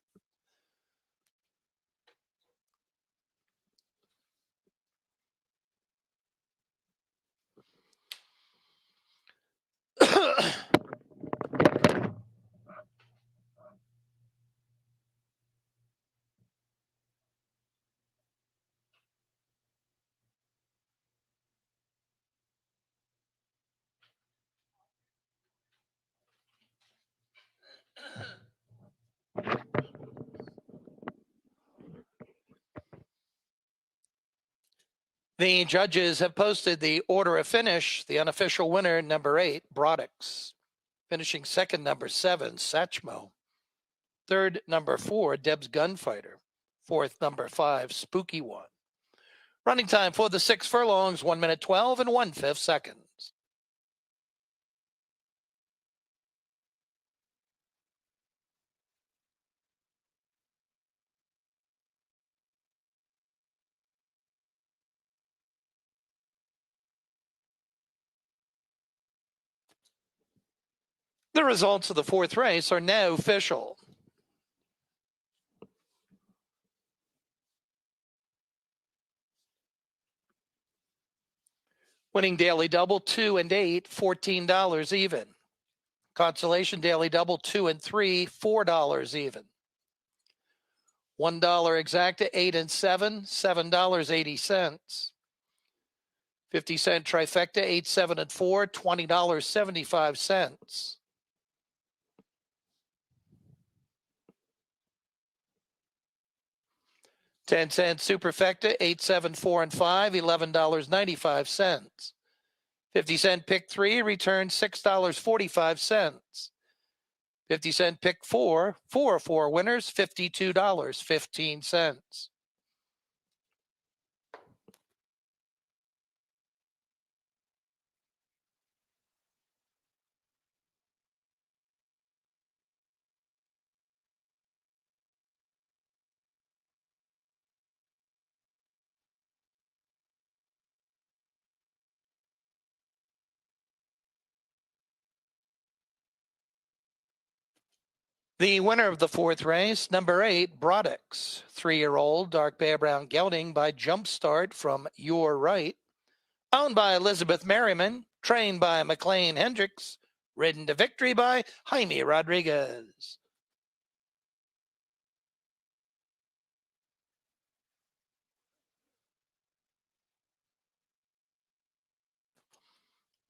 The judges have posted the order of finish. The unofficial winner, number 8, Broadux. Finishing second, number 7, Satchmo. Third, number 4, Deb's Gunfighter. Fourth, number 5, Spooky One. Running time for the 6 furlongs, 1 minute 12 and 1/5 seconds. The results of the 4th race are now official. Winning daily double, 2 and 8, $14 even. Consolation daily double, 2 and 3, $4 even. $1 exacta, 8 and 7, $7.80. 50-cent trifecta, 8, 7, and 4, $20.75. 10-cent superfecta, 8, 7, 4, and 5, $11.95. 50-cent pick 3 returns $6.45. 50-cent pick 4, 4 winners, $52.15. The winner of the fourth race, number 8, Broadix, 3-year-old dark bay brown gelding by Jumpstart from Your Right, owned by Elizabeth Merriman, trained by McLean Hendricks, ridden to victory by Jaime Rodriguez.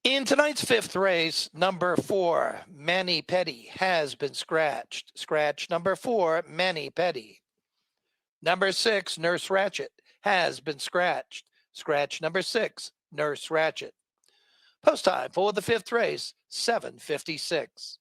In tonight's fifth race, number 4, Manny Petty has been scratched. Scratch number 4, Manny Petty. Number 6, Nurse Ratchet has been scratched. Scratch number 6, Nurse Ratchet. Post time for the fifth race, 7:56.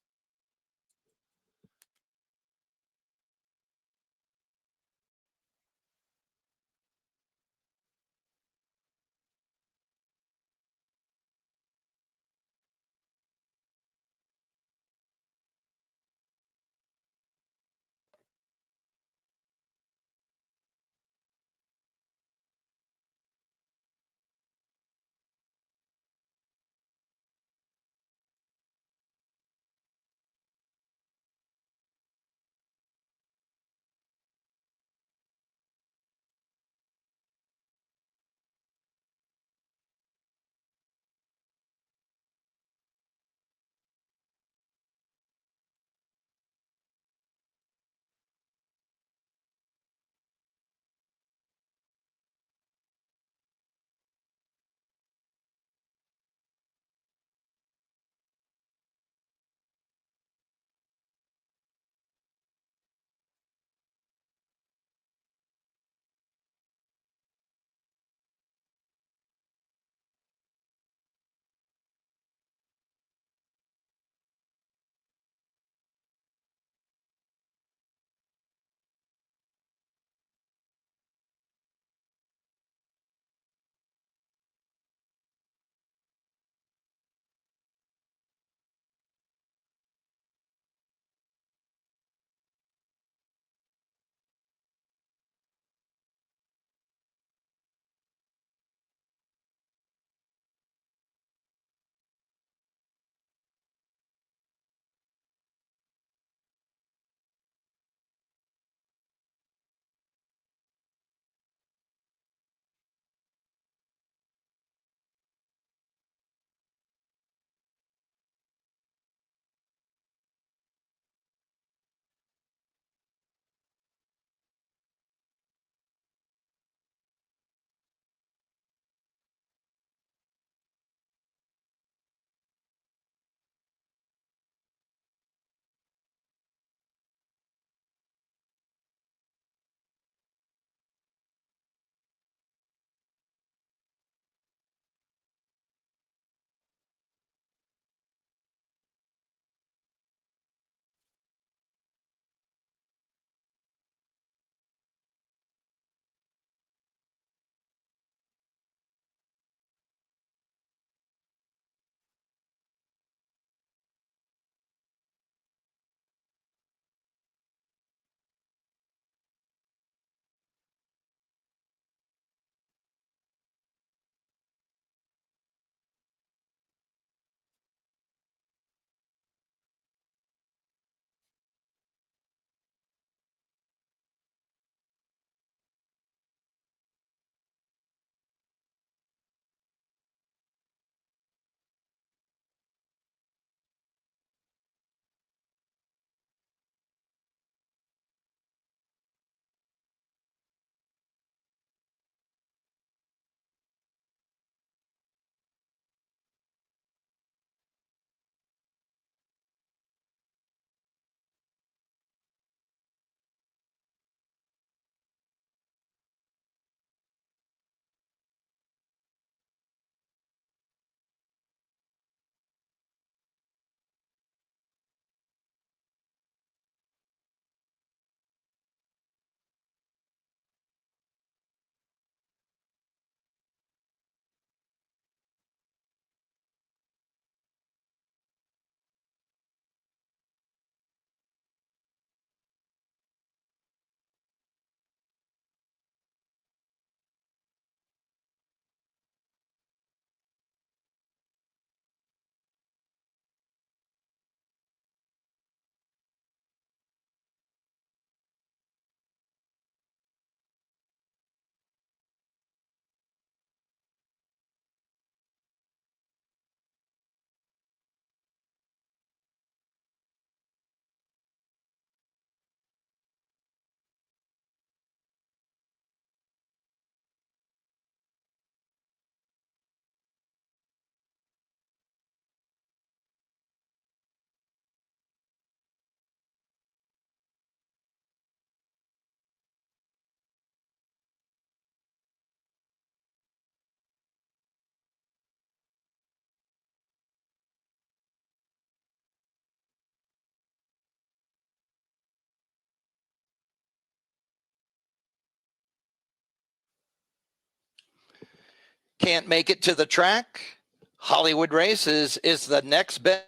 Can't make it to the track? Hollywood Races is the next best.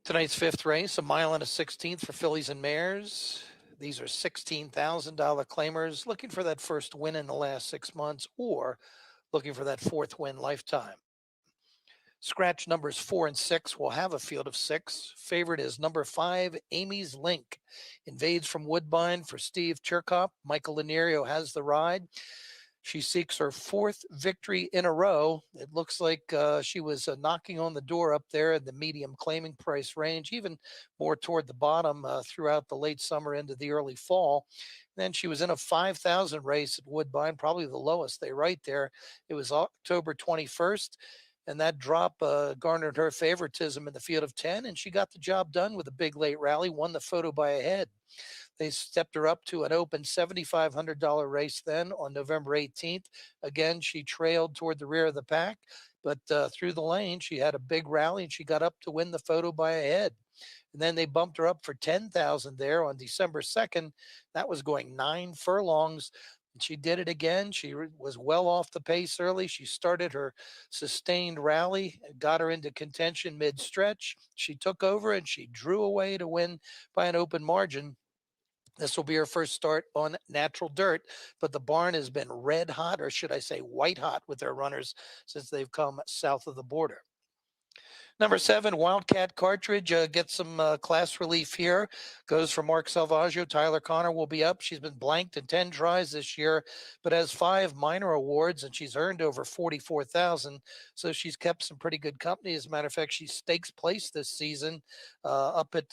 Tonight's fifth race, a mile and a 16th for fillies and mares. These are $16,000 claimers looking for that first win in the last 6 months or looking for that fourth win lifetime. Scratch numbers 4 and 6 will have a field of 6. Favorite is number 5, Amy's Link. Invades from Woodbine for Steve Cherkop. Michael Laniero has the ride. She seeks her fourth victory in a row. It looks like she was knocking on the door up there in the medium claiming price range, even more toward the bottom throughout the late summer into the early fall. Then she was in a 5,000 race at Woodbine, probably the lowest they write there. It was October 21st. and that drop garnered her favoritism in the field of 10, and she got the job done with a big late rally, won the photo by a head. They stepped her up to an open $7,500 race then on November 18th. Again, she trailed toward the rear of the pack, but through the lane, she had a big rally and she got up to win the photo by a head. And then they bumped her up for 10,000 there on December 2nd. That was going 9 furlongs. She did it again. She was well off the pace early. She started her sustained rally, got her into contention mid stretch. She took over and she drew away to win by an open margin. This will be her first start on natural dirt, but the barn has been red hot, or should I say white hot, with their runners since they've come south of the border. Number 7, Wildcat Cartridge gets some class relief here. Goes for Mark Salvaggio. Tyler Connor will be up. She's been blanked in 10 tries this year, but has 5 minor awards, and she's earned over 44,000. So she's kept some pretty good company. As a matter of fact, she stakes place this season up at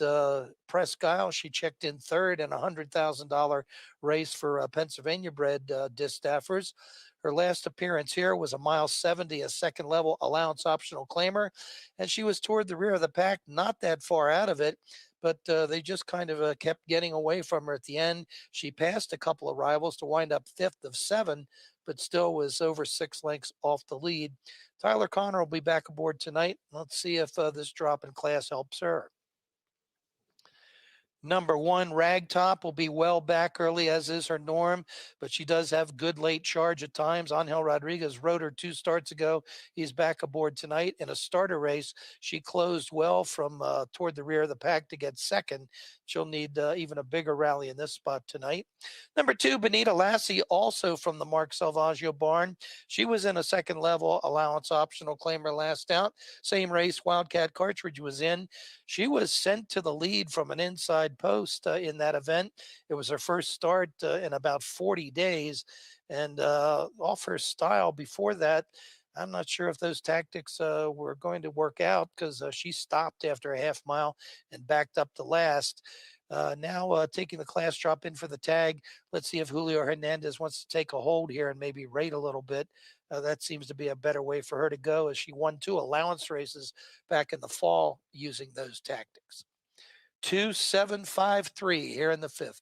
Presque Isle. She checked in third in a $100,000 race for Pennsylvania bred distaffers. Her last appearance here was a mile 70, a second level allowance optional claimer, and she was toward the rear of the pack, not that far out of it, but they just kind of kept getting away from her at the end. She passed a couple of rivals to wind up fifth of 7, but still was over 6 lengths off the lead. Tyler Connor will be back aboard tonight. Let's see if this drop in class helps her. Number 1, Ragtop, will be well back early, as is her norm, but she does have good late charge at times. Angel Rodriguez rode her 2 starts ago. He's back aboard tonight in a starter race. She closed well from toward the rear of the pack to get second. She'll need even a bigger rally in this spot tonight. Number 2, Benita Lassie, also from the Mark Salvaggio barn. She was in a second level allowance optional claimer last out. Same race Wildcat Cartridge was in. She was sent to the lead from an inside post in that event. It was her first start in about 40 days. And off her style before that, I'm not sure if those tactics were going to work out, because she stopped after a half mile and backed up to last. Now taking the class drop in for the tag. Let's see if Julio Hernandez wants to take a hold here and maybe rate a little bit. That seems to be a better way for her to go, as she won 2 allowance races back in the fall using those tactics. 2-7-5-3 here in the 5th.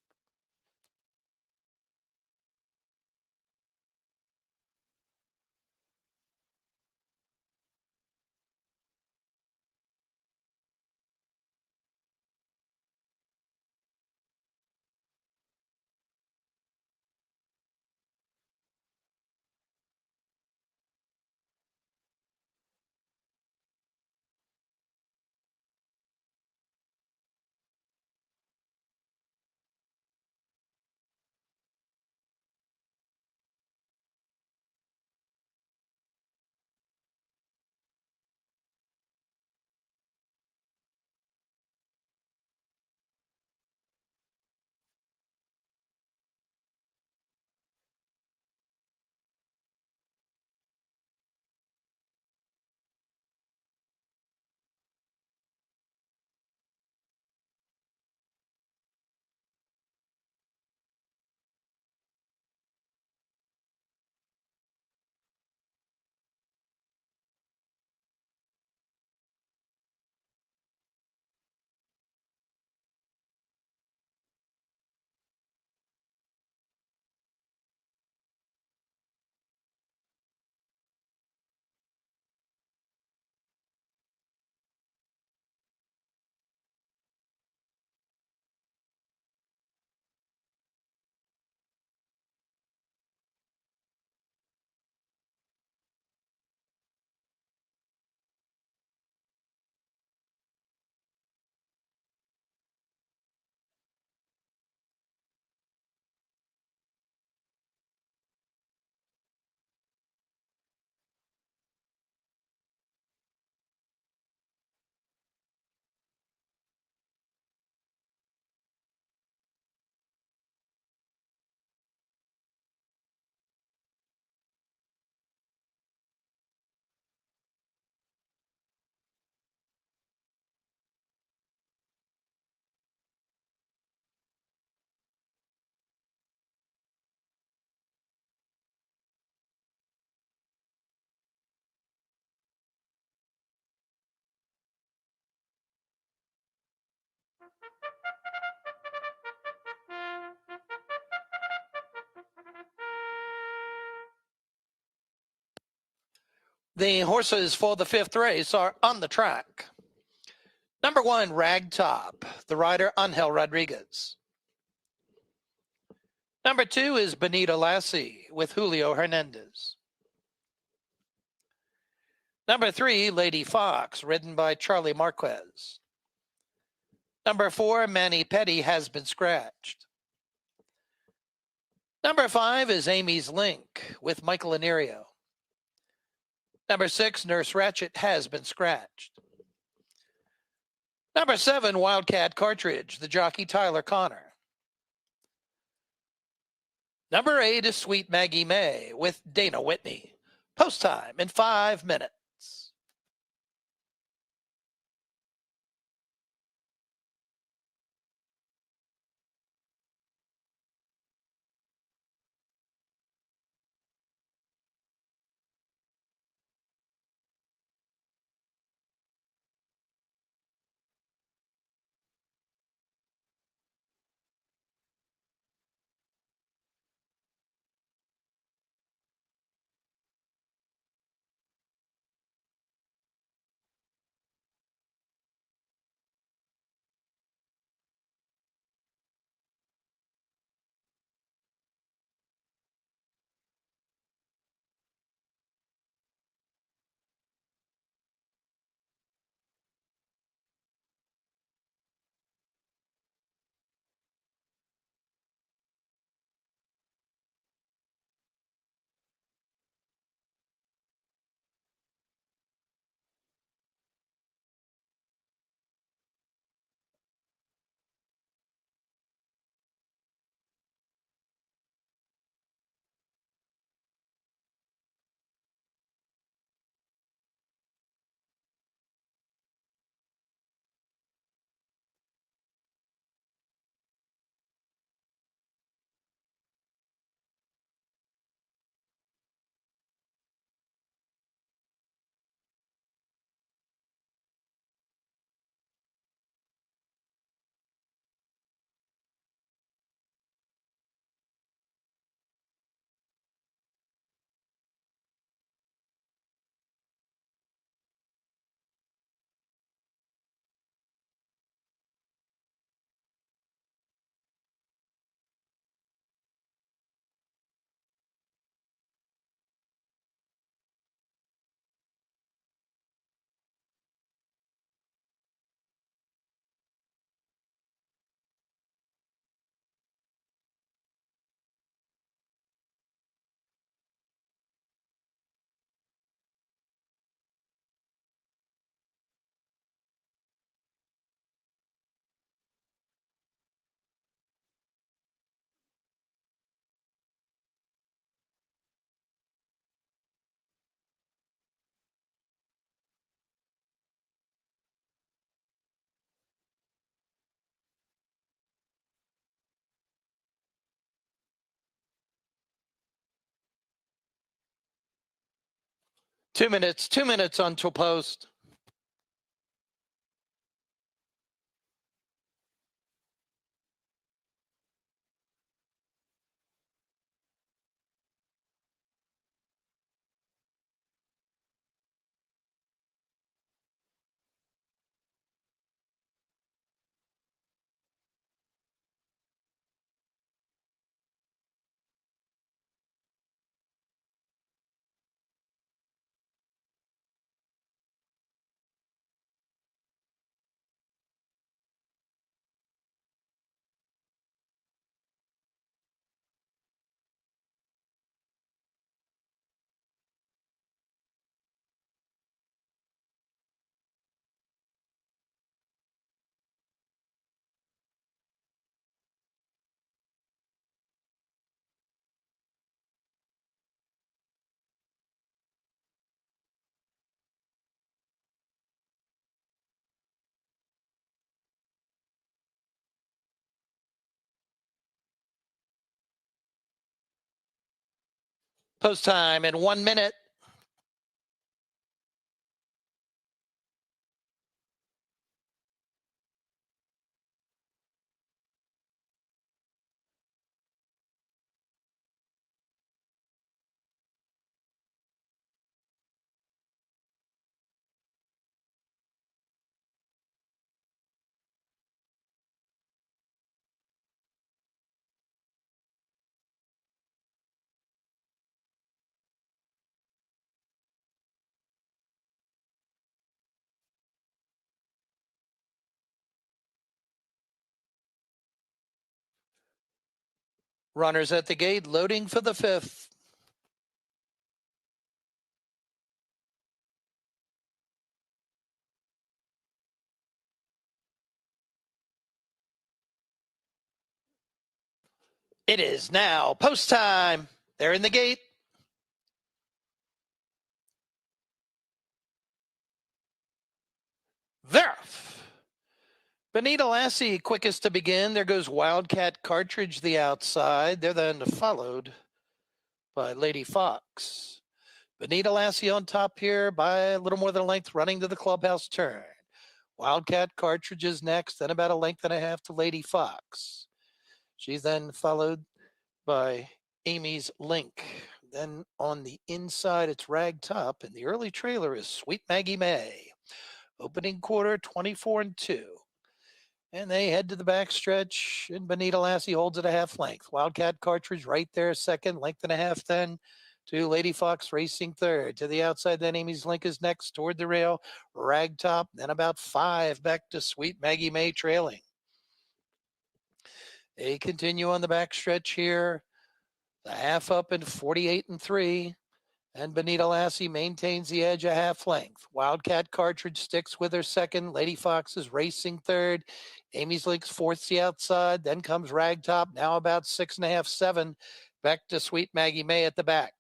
The horses for the fifth race are on the track. Number 1, Ragtop, the rider Angel Rodriguez. Number 2 is Benita Lassie with Julio Hernandez. Number 3, Lady Fox, ridden by Charlie Marquez. Number 4, Manny Petty has been scratched. Number 5 is Amy's Link with Michael Anirio. Number 6, Nurse Ratchet has been scratched. Number 7, Wildcat Cartridge, the jockey Tyler Connor. Number 8 is Sweet Maggie May with Dana Whitney. Post time in 5 minutes. Two minutes until post. Post time in 1 minute. Runners at the gate, loading for the fifth. It is now post time. They're in the gate. There. Benita Lassie, quickest to begin. There goes Wildcat Cartridge, the outside. They're then followed by Lady Fox. Benita Lassie on top here by a little more than a length, running to the clubhouse turn. Wildcat Cartridge is next, then about a length and a half to Lady Fox. She's then followed by Amy's Link. Then on the inside, it's Ragtop, and the early trailer is Sweet Maggie May. Opening quarter, 24-2. And they head to the backstretch, and Benita Lassie holds it a half length. Wildcat Cartridge right there, second, length and a half then to Lady Fox racing third. To the outside, then Amy's Link is next toward the rail. Ragtop, then about 5 back to Sweet Maggie May trailing. They continue on the backstretch here. The half up in 48-3. And Benita Lassie maintains the edge a half length. Wildcat Cartridge sticks with her second. Lady Fox is racing third. Amy's Link's fourth's the outside. Then comes Ragtop, now about 6.5, 7. Back to Sweet Maggie May at the back.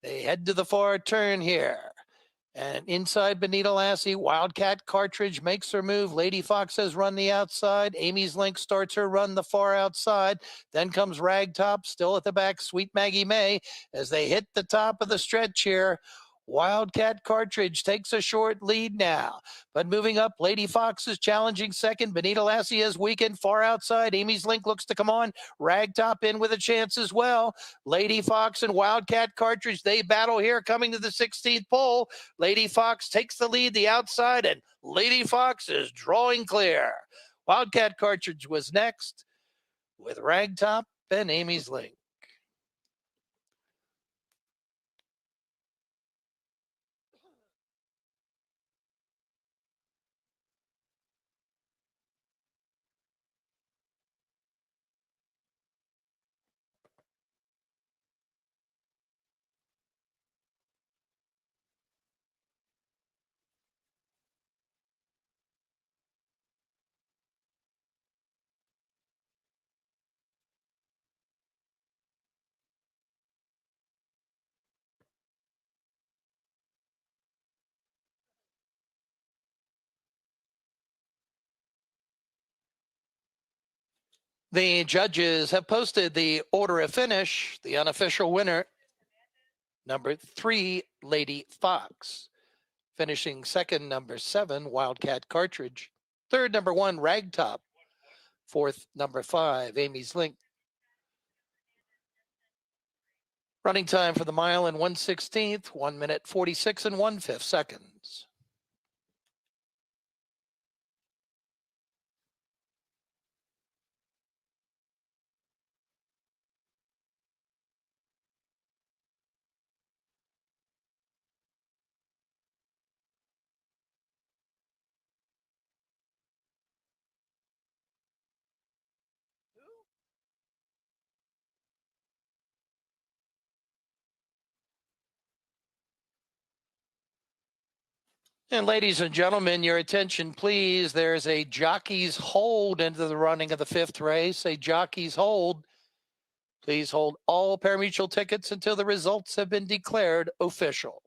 They head to the far turn here. And inside Benita Lassie, Wildcat Cartridge makes her move. Lady Fox has run the outside. Amy's Link starts her run the far outside. Then comes Ragtop, still at the back, Sweet Maggie May, as they hit the top of the stretch here. Wildcat Cartridge takes a short lead now. But moving up, Lady Fox is challenging second. Benita Lassie has weakened far outside. Amy's Link looks to come on. Ragtop in with a chance as well. Lady Fox and Wildcat Cartridge, they battle here coming to the 16th pole. Lady Fox takes the lead, the outside, and Lady Fox is drawing clear. Wildcat Cartridge was next with Ragtop and Amy's Link. The judges have posted the order of finish. The unofficial winner, number 3, Lady Fox. Finishing second, number 7, Wildcat Cartridge. Third, number 1, Ragtop. Fourth, number 5, Amy's Link. Running time for the mile in 1/16, 1 minute 46 and 1/5 seconds. And ladies and gentlemen, your attention, please. There's a jockey's hold into the running of the 5th race. A jockey's hold. Please hold all parimutuel tickets until the results have been declared official.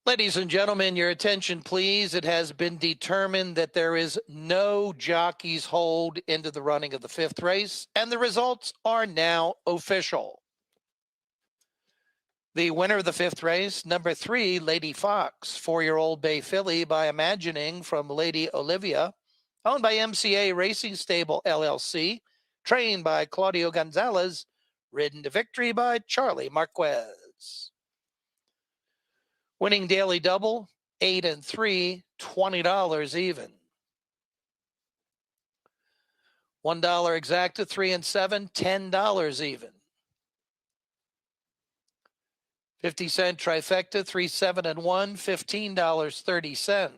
Ladies and gentlemen, your attention, please. It has been determined that there is no jockey's hold into the running of the fifth race, and the results are now official. The winner of the fifth race, number 3, Lady Fox, 4-year-old bay filly by Imagining from Lady Olivia, owned by MCA Racing Stable LLC, trained by Claudio Gonzalez, ridden to victory by Charlie Marquez. Winning daily double, 8 and 3, $20 even. $1 exacta, 3 and 7, $10 even. 50-cent trifecta, 3, 7 and 1, $15.30.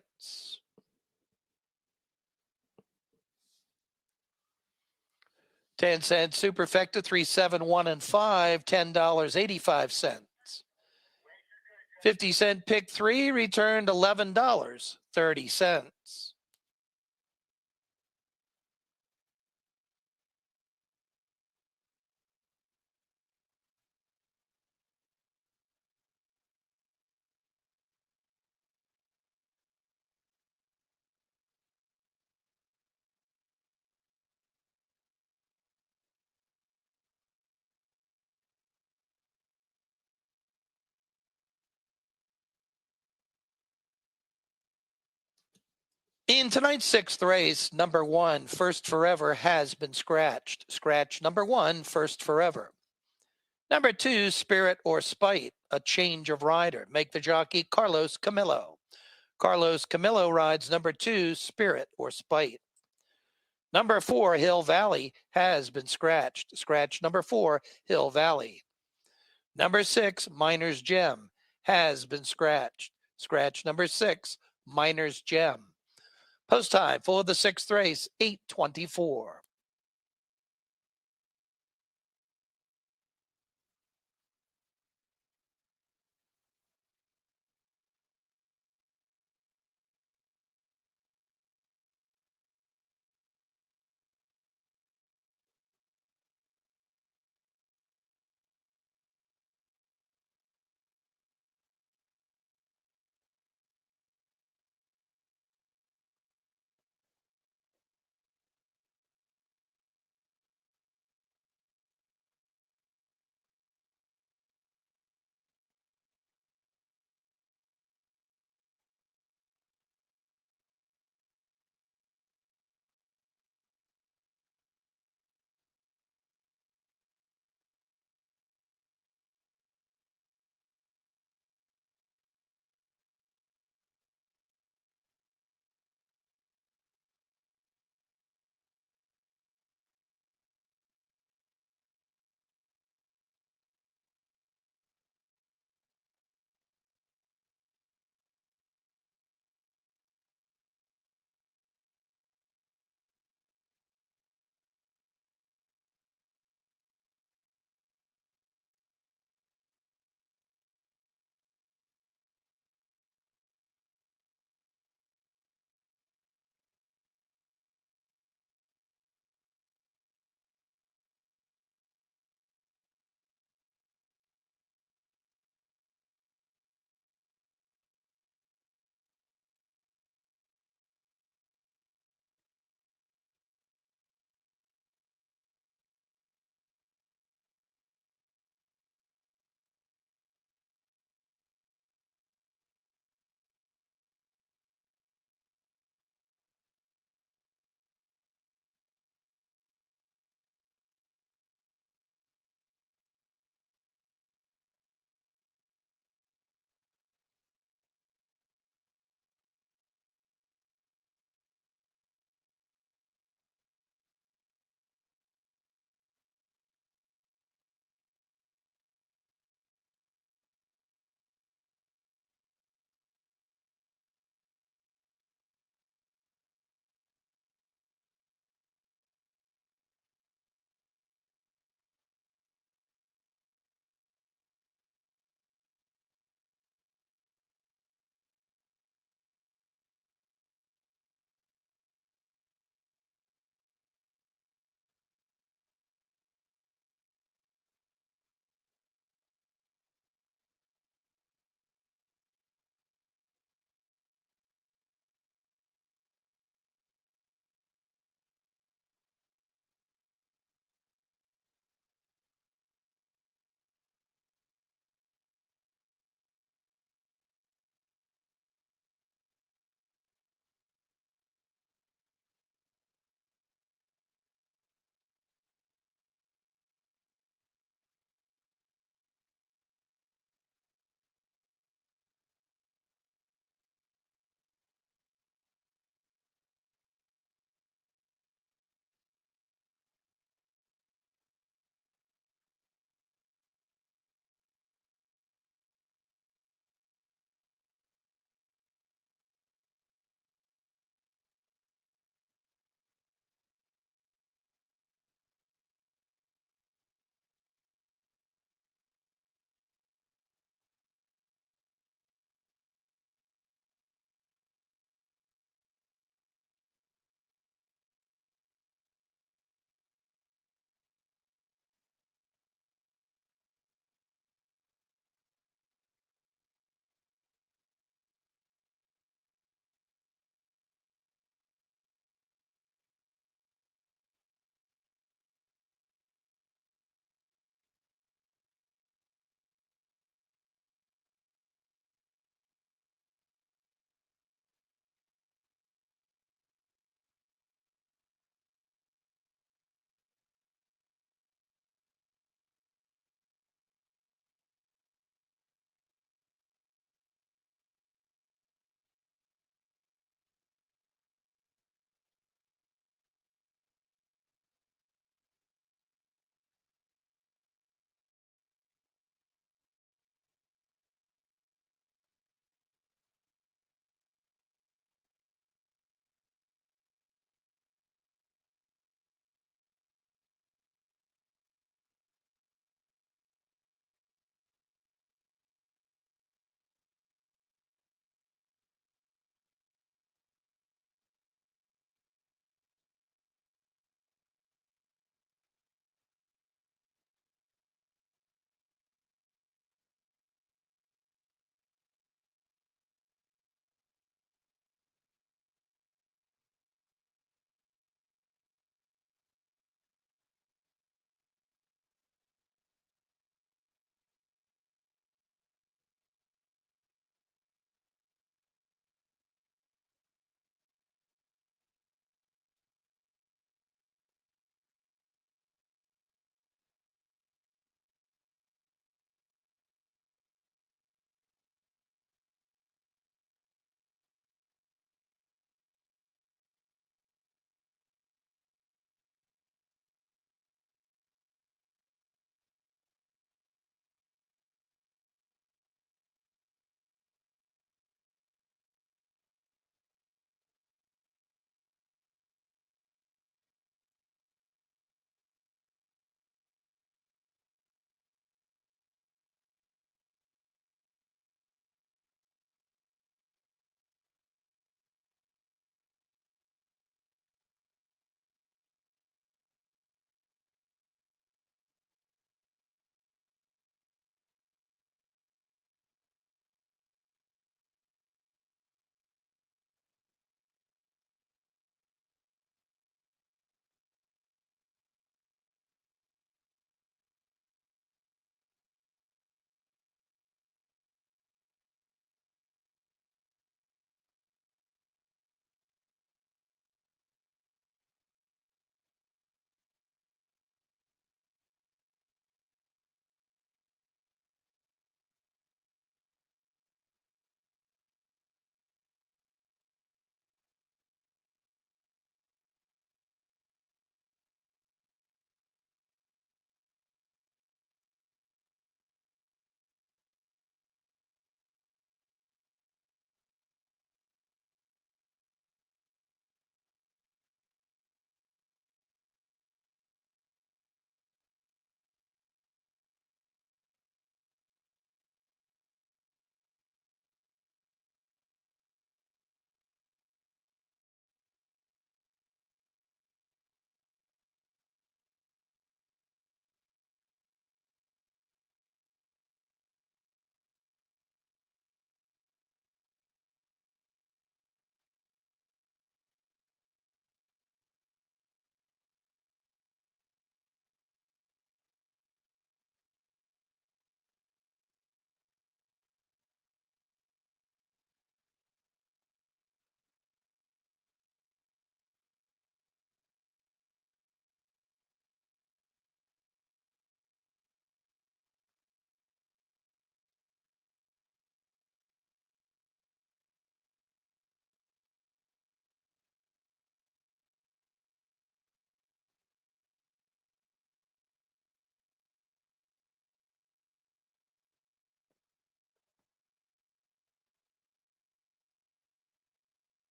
10-cent superfecta, 3, 7, 1 and 5, $10.85. 50-cent pick 3 returned $11.30. In tonight's sixth race, number 1, First Forever, has been scratched. Scratch number 1, First Forever. Number 2, Spirit or Spite, a change of rider. Make the jockey Carlos Camillo. Carlos Camillo rides number 2, Spirit or Spite. Number 4, Hill Valley, has been scratched. Scratch number 4, Hill Valley. Number 6, Miner's Gem, has been scratched. Scratch number 6, Miner's Gem. Post time for the sixth race, 8:24.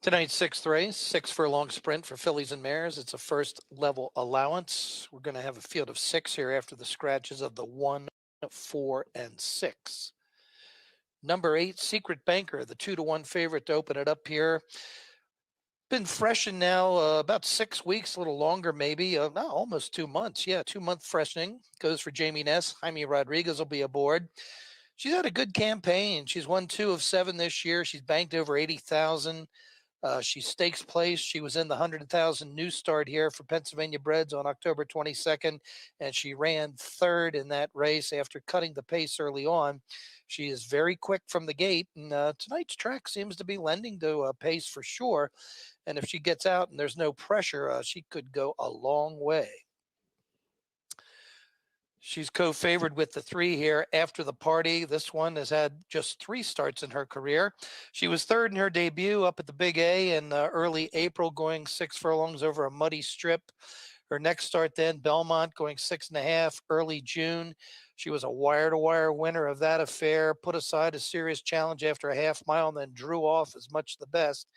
Tonight's sixth race, 6 furlong sprint for fillies and mares. It's a first level allowance. We're going to have a field of 6 here after the scratches of the 1, 4, and 6. Number 8, Secret Banker, the 2-1 favorite to open it up here. Been freshened now about 6 weeks, a little longer maybe. No, almost 2 months. Yeah, 2-month freshening. Goes for Jamie Ness. Jaime Rodriguez will be aboard. She's had a good campaign. She's won 2 of 7 this year. She's banked over 80,000. She stakes place. She was in the 100,000 new start here for Pennsylvania Breds on October 22nd, and she ran third in that race after cutting the pace early on. She is very quick from the gate, and tonight's track seems to be lending to a pace for sure. And if she gets out and there's no pressure, she could go a long way. She's co-favored with the 3 here after the party. This one has had just 3 starts in her career. She was third in her debut up at the Big A in early April, going 6 furlongs over a muddy strip. Her next start then, Belmont, going 6.5 early June. She was a wire-to-wire winner of that affair, put aside a serious challenge after a half mile, and then drew off as much the best.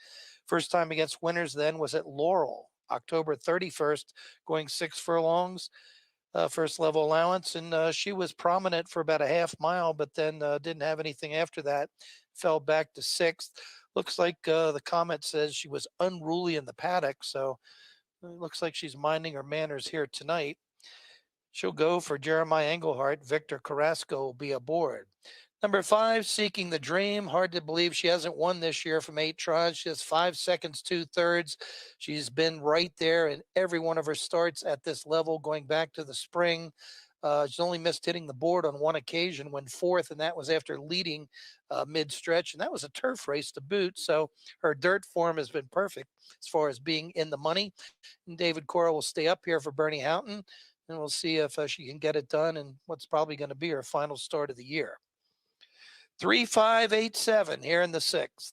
First time against winners then was at Laurel, October 31st, going 6 furlongs. First level allowance, and she was prominent for about a half mile, but then didn't have anything after that. Fell back to 6th. Looks like the comment says she was unruly in the paddock, so it looks like she's minding her manners here tonight. She'll go for Jeremiah Englehart. Victor Carrasco will be aboard. Number 5, Seeking the Dream. Hard to believe she hasn't won this year from 8 tries. She has 5 seconds, 2/3. She's been right there in every one of her starts at this level going back to the spring. She's only missed hitting the board on 1 occasion, went 4th, and that was after leading mid-stretch, and that was a turf race to boot. So her dirt form has been perfect as far as being in the money. And David Cora will stay up here for Bernie Houghton, and we'll see if she can get it done in what's probably going to be her final start of the year. 3, 5, 8, 7 here in the 6th.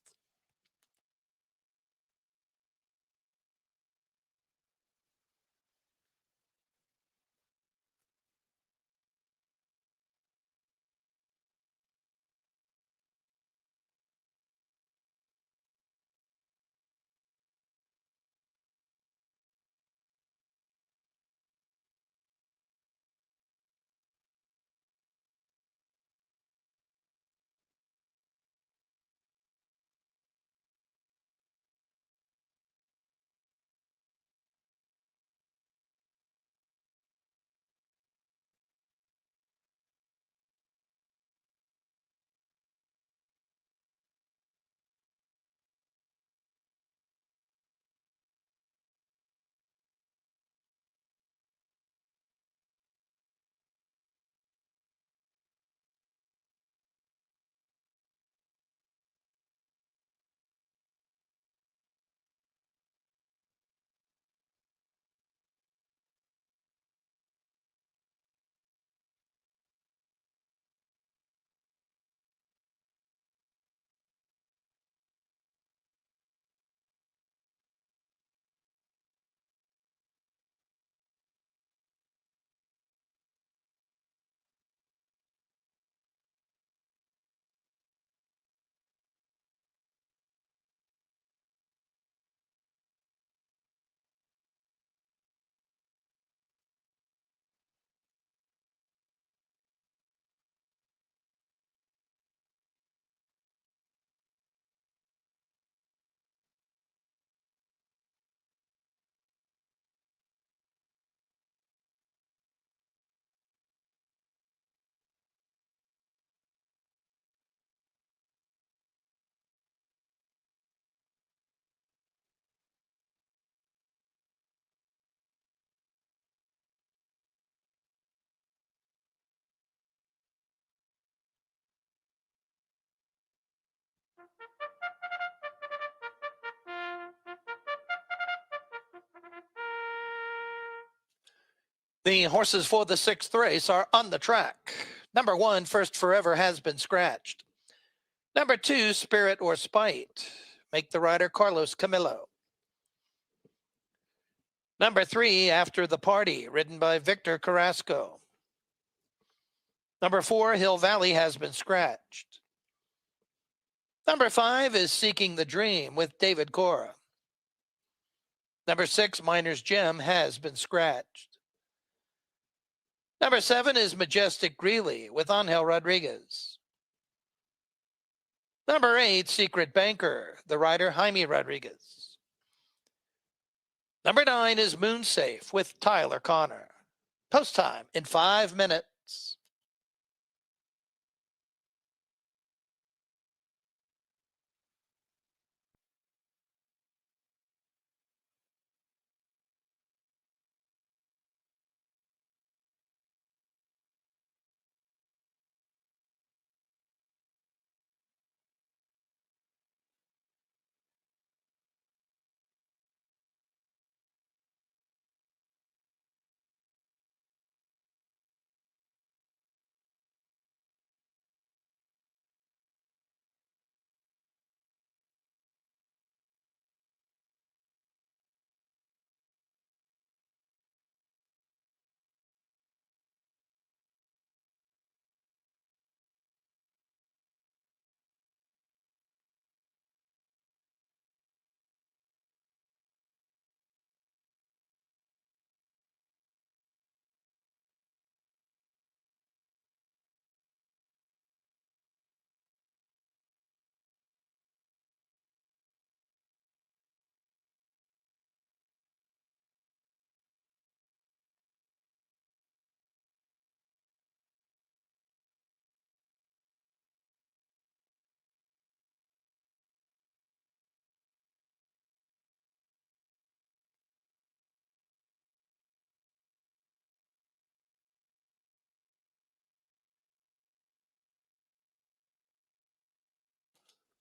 The horses for the 6th race are on the track. Number 1, First Forever, has been scratched. Number 2, Spirit or Spite. Make the rider Carlos Camillo. Number 3, After the Party, ridden by Victor Carrasco. Number 4, Hill Valley, has been scratched. Number 5 is Seeking the Dream with David Cora. Number 6, Miner's Gem, has been scratched. Number 7 is Majestic Greeley with Angel Rodriguez. Number 8, Secret Banker, the rider Jaime Rodriguez. Number 9 is Moonsafe with Tyler Connor. Post time in 5 minutes.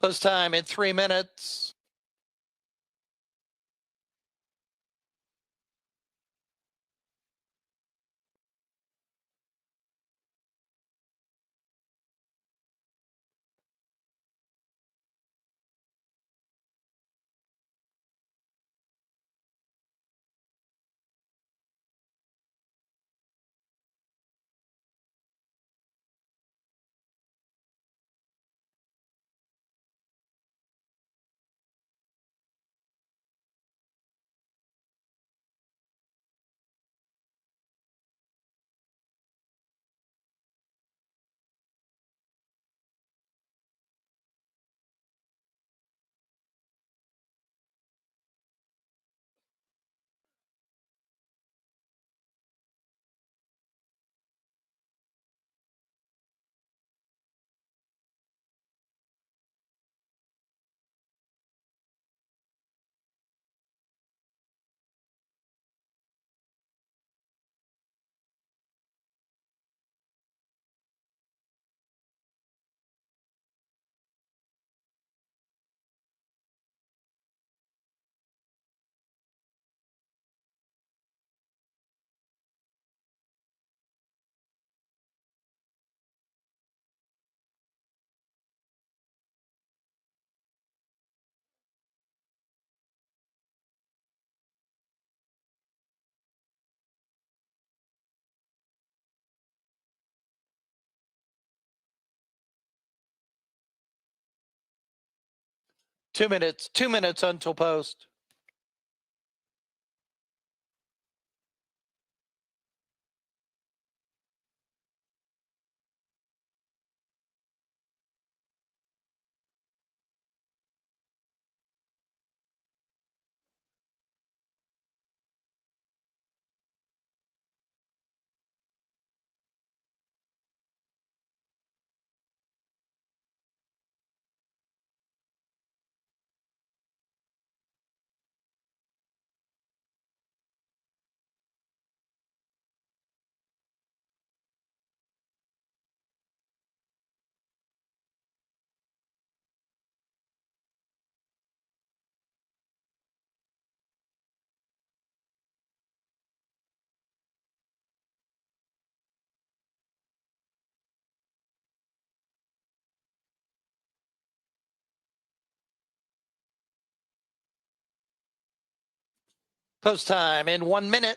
Post time in 3 minutes. Two minutes until post. Post time in 1 minute.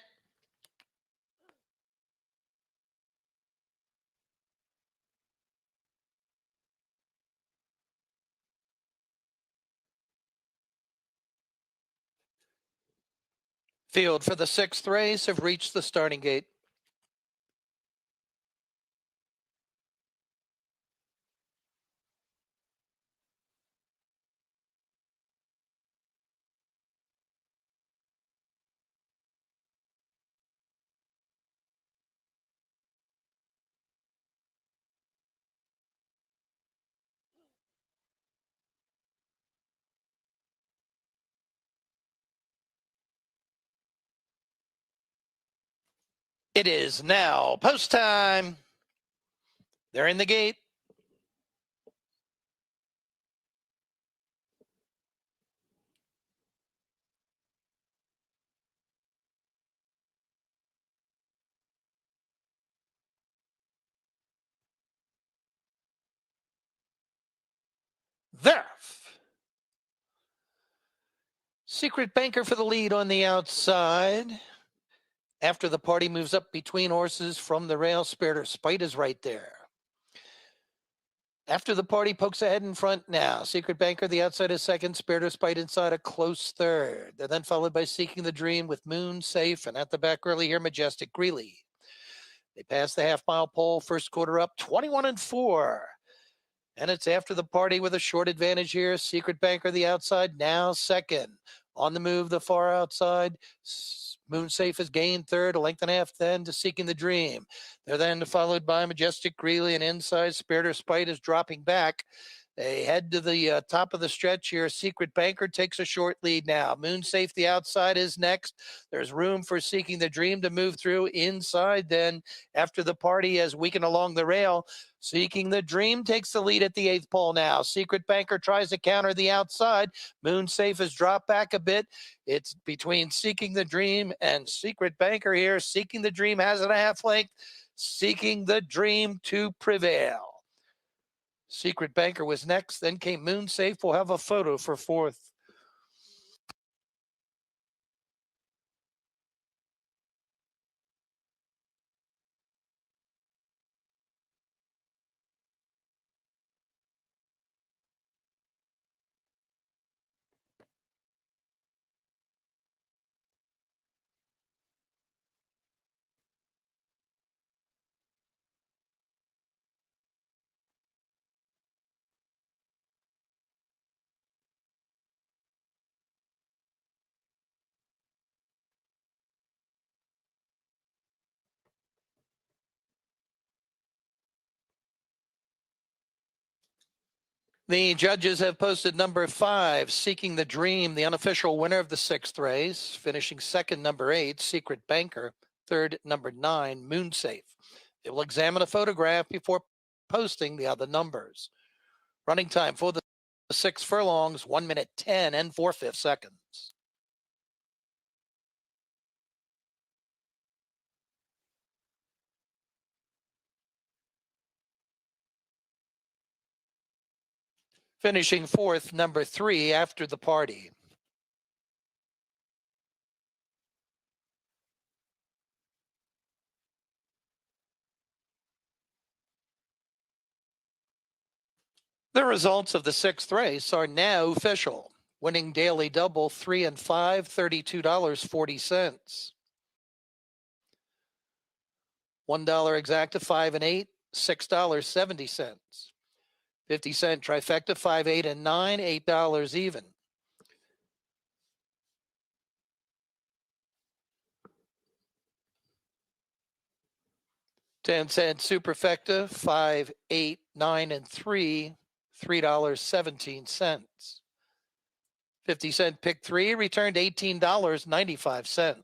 Field for the sixth race have reached the starting gate. It is now post time. They're in the gate. There. Secret Banker for the lead on the outside. After the party moves up between horses from the rail, Spirit or Spite is right there. After the party pokes ahead in front now. Secret Banker, the outside is second. Spirit or Spite inside a close third. They're then followed by Seeking the Dream with Moon Safe. And at the back early here, Majestic Greeley. They pass the half-mile pole, first quarter up, 21-4. And it's after the party with a short advantage here. Secret Banker, the outside, now second. On the move, the far outside. Moonsafe has gained third, a length and a half then to Seeking the Dream. They're then followed by Majestic Greeley, and inside Spirit or Spite is dropping back. They head to the top of the stretch here. Secret Banker takes a short lead now. Moonsafe, the outside, is next. There's room for Seeking the Dream to move through inside then after the party has weakened along the rail. Seeking the Dream takes the lead at the eighth pole now. Secret Banker tries to counter the outside. Moonsafe has dropped back a bit. It's between Seeking the Dream and Secret Banker here. Seeking the Dream has it a half length. Seeking the Dream to prevail. Secret Banker was next. Then came Moonsafe. We'll have a photo for fourth. The judges have posted number 5, Seeking the Dream, the unofficial winner of the sixth race. Finishing second, number 8, Secret Banker. Third, number 9, Moonsafe. They will examine a photograph before posting the other numbers. Running time for the 6 furlongs, 1 minute 10 and 4/5 seconds. Finishing fourth, number 3, After the Party. The results of the sixth race are now official. Winning daily double 3 and 5, $32.40. $1 exacta 5 and 8, $6.70. 50-cent trifecta 5, 8, and 9, $8 even. 10-cent superfecta 5, 8, 9, and 3, $3.17. 50-cent pick 3 returned $18.95.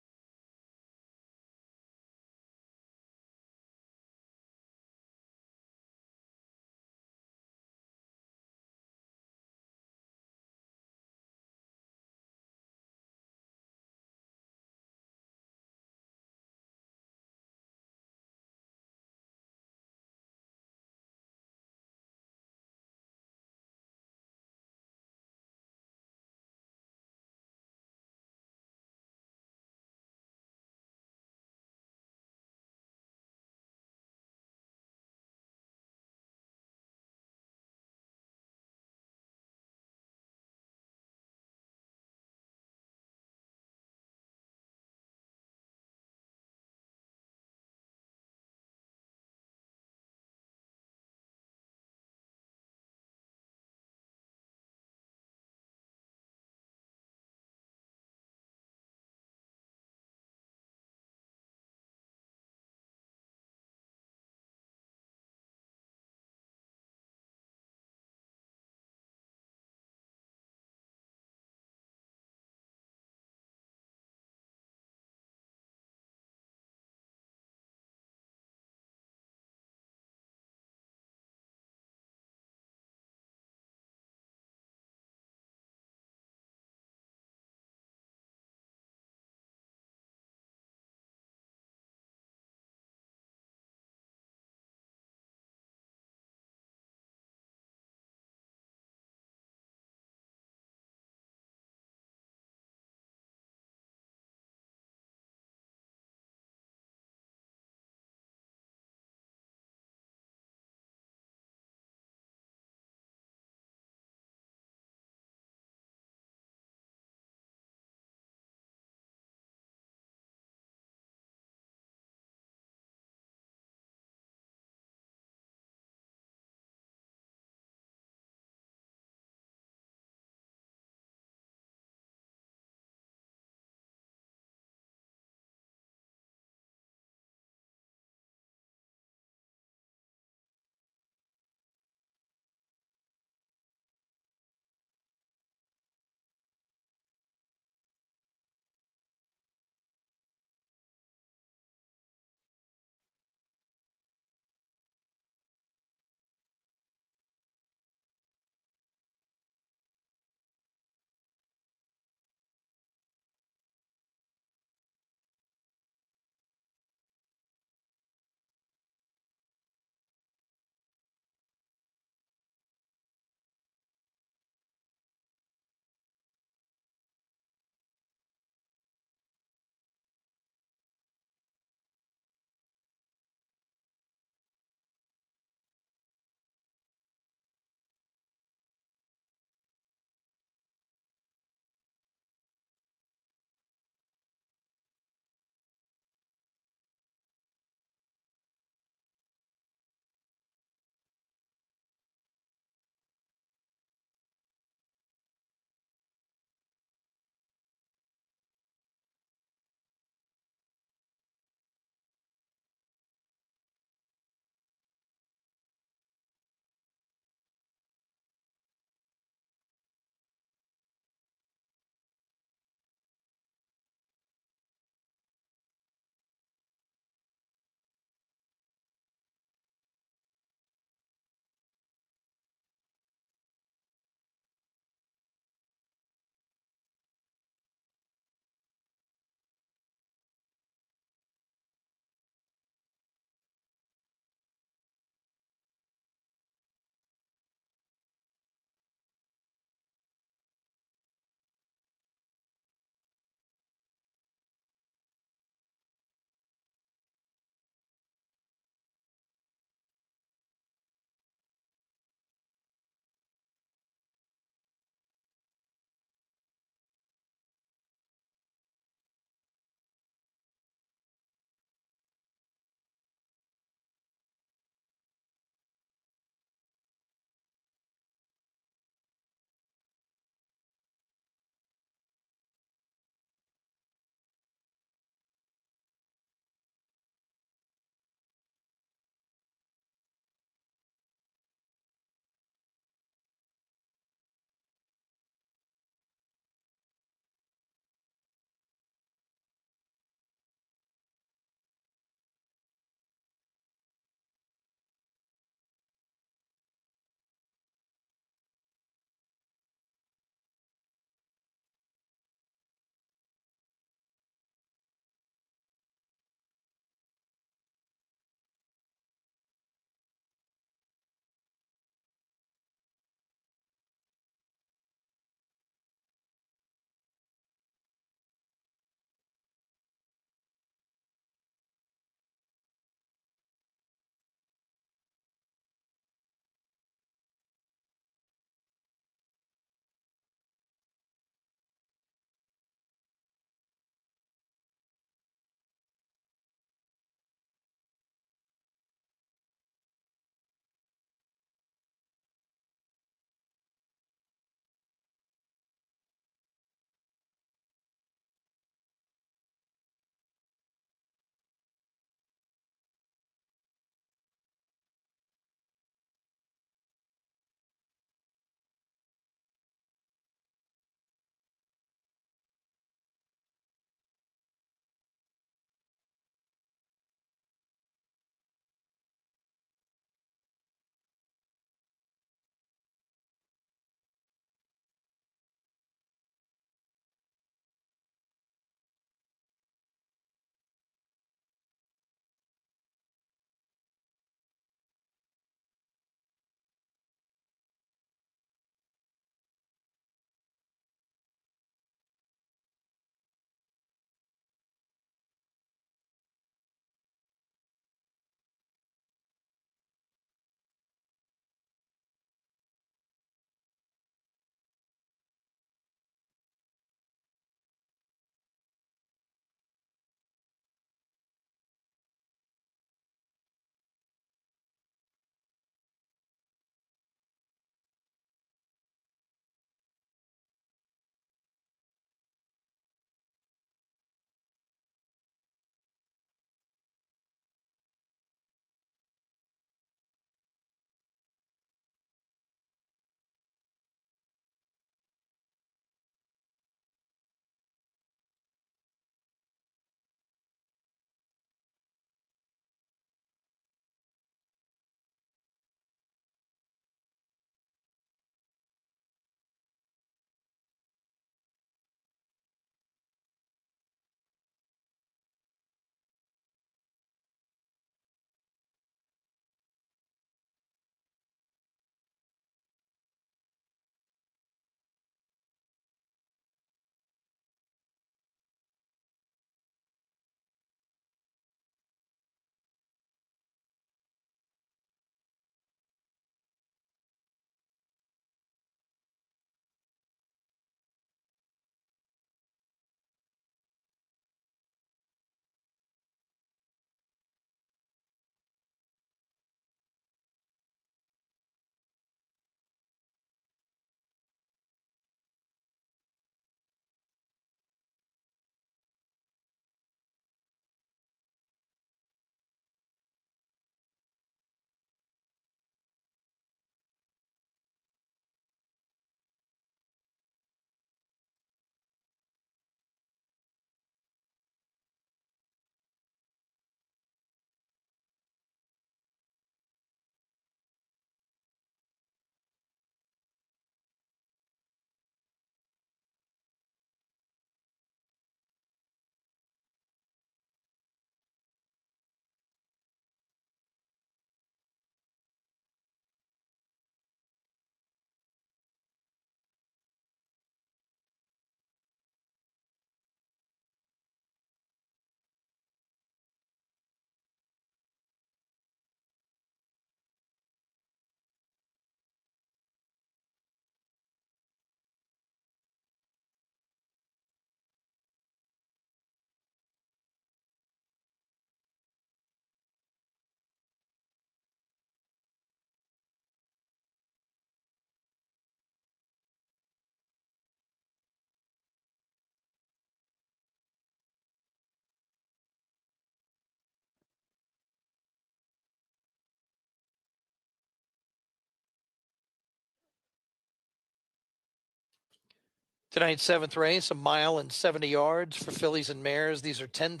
Tonight's seventh race, a mile and 70 yards for fillies and mares. These are $10,000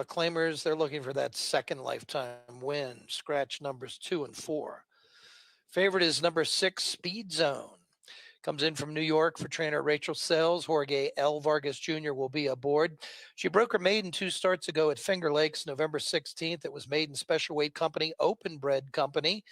claimers. They're looking for that second lifetime win. Scratch numbers 2 and 4. Favorite is number 6, Speed Zone. Comes in from New York for trainer Rachel Sells. Jorge L. Vargas Jr. will be aboard. She broke her maiden 2 starts ago at Finger Lakes, November 16th. It was made in Special Weight Company, Open Bred Company.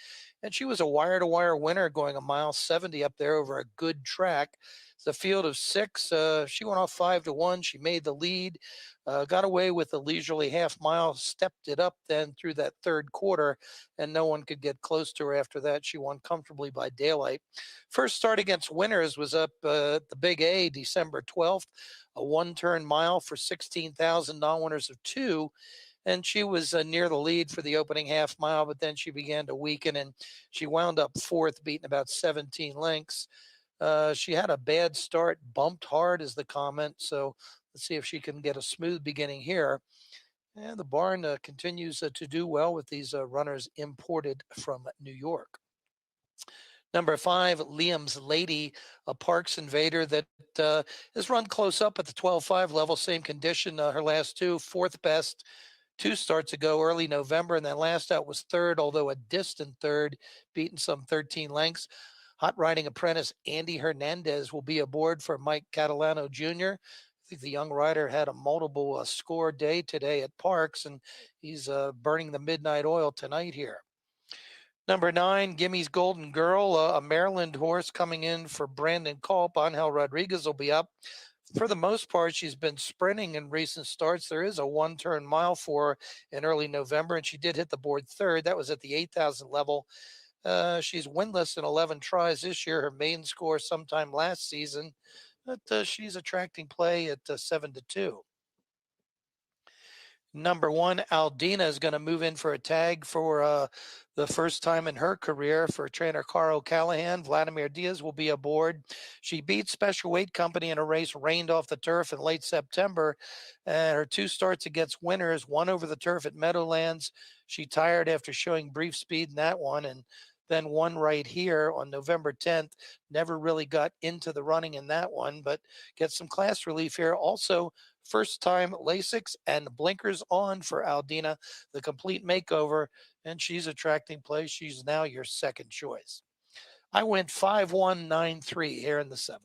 And she was a wire-to-wire winner going a mile 70 up there over a good track. It's a field of 6. She went off 5-1. She made the lead, got away with a leisurely half mile, stepped it up then through that third quarter, and no one could get close to her after that. She won comfortably by daylight. First start against winners was up at the Big A, December 12th, a one-turn mile for 16,000 non-winners of 2. And she was near the lead for the opening half mile, but then she began to weaken and she wound up fourth, beating about 17 lengths. She had a bad start, bumped hard is the comment. So let's see if she can get a smooth beginning here. And the barn continues to do well with these runners imported from New York. Number 5, Liam's Lady, a Parks Invader that has run close up at the 12.5 level, same condition. Her last two, fourth best 2 starts ago, early November, and then last out was third, although a distant third, beaten some 13 lengths. Hot riding apprentice Andy Hernandez will be aboard for Mike Catalano Jr. I think the young rider had a multiple score day today at Parks, and he's burning the midnight oil tonight here. Number 9, Gimmy's Golden Girl, a Maryland horse coming in for Brandon Culp. Angel Rodriguez will be up. For the most part, she's been sprinting in recent starts. There is a one-turn mile for her in early November, and she did hit the board third. That was at the 8,000 level. She's winless in 11 tries this year. Her main score sometime last season, but she's attracting play at 7-2. Number 1, Aldina is going to move in for a tag for the first time in her career for trainer Carl Callahan. Vladimir Diaz will be aboard. She beat Special Weight Company in a race rained off the turf in late September. Her 2 starts against winners, one over the turf at Meadowlands. She tired after showing brief speed in that one, and then one right here on November 10th. Never really got into the running in that one, but get some class relief here. Also, first time Lasix and blinkers on for Aldina, the complete makeover, and she's attracting play. She's now your second choice. I went 5-1-9-3 here in the 7th.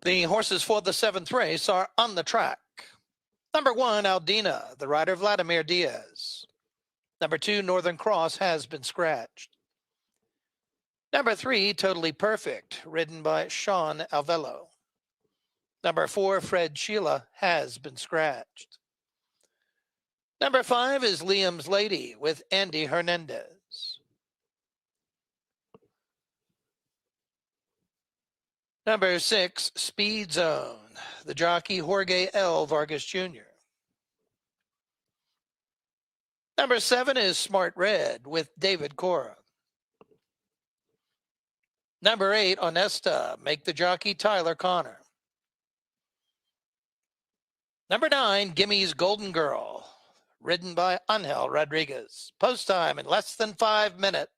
The horses for the seventh race are on the track. Number 1, Aldina, the rider Vladimir Diaz. Number 2, Northern Cross has been scratched. Number 3, Totally Perfect, ridden by Sean Alvello. Number 4, Fred Sheila has been scratched. Number 5 is Liam's Lady with Andy Hernandez. Number 6, Speed Zone, the jockey Jorge L. Vargas Jr. Number 7 is Smart Red with David Cora. Number 8, Honesta, make the jockey Tyler Connor. Number 9, Gimmy's Golden Girl, ridden by Angel Rodriguez. Post time in less than 5 minutes.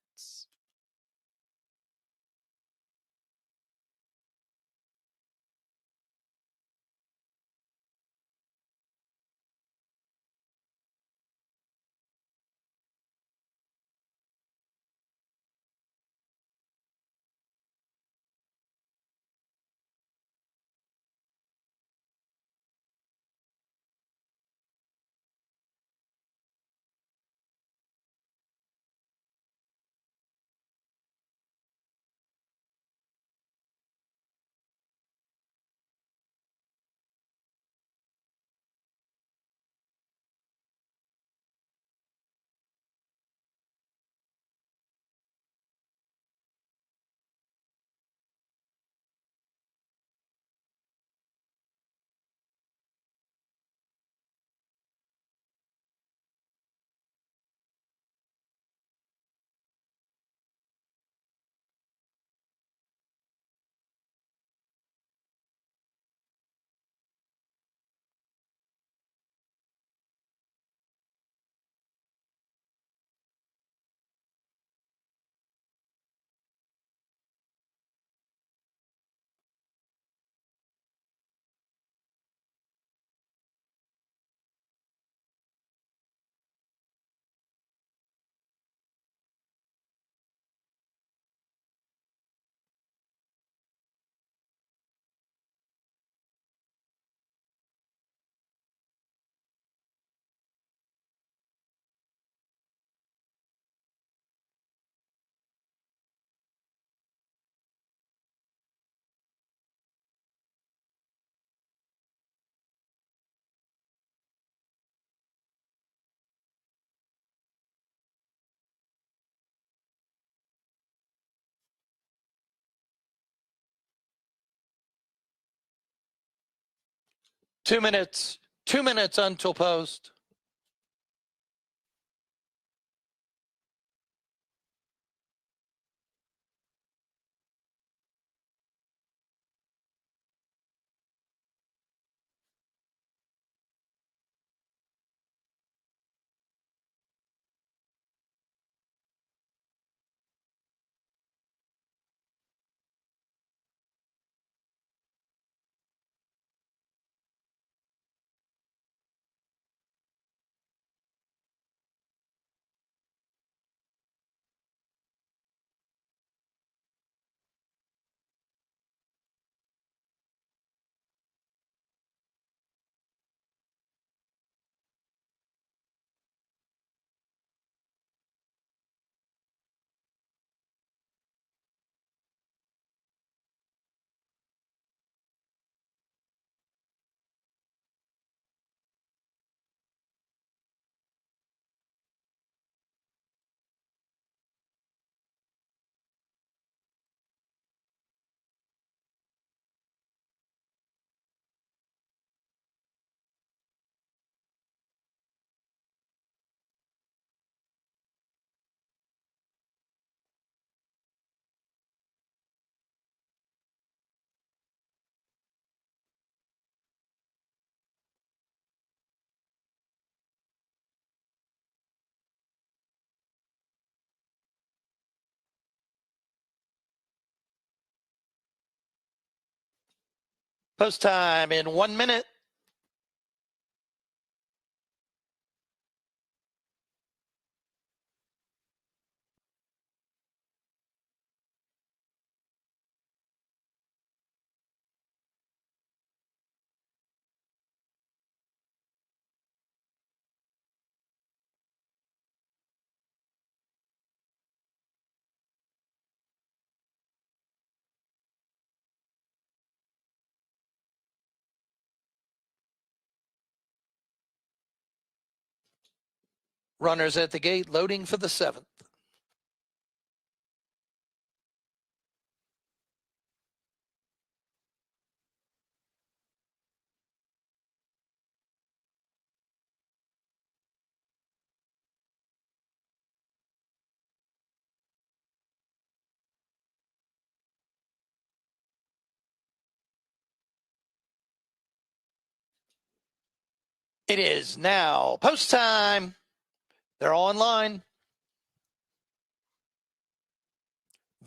Two minutes until post. Post time in 1 minute. Runners at the gate, loading for the 7th. It is now post time. They're all in line.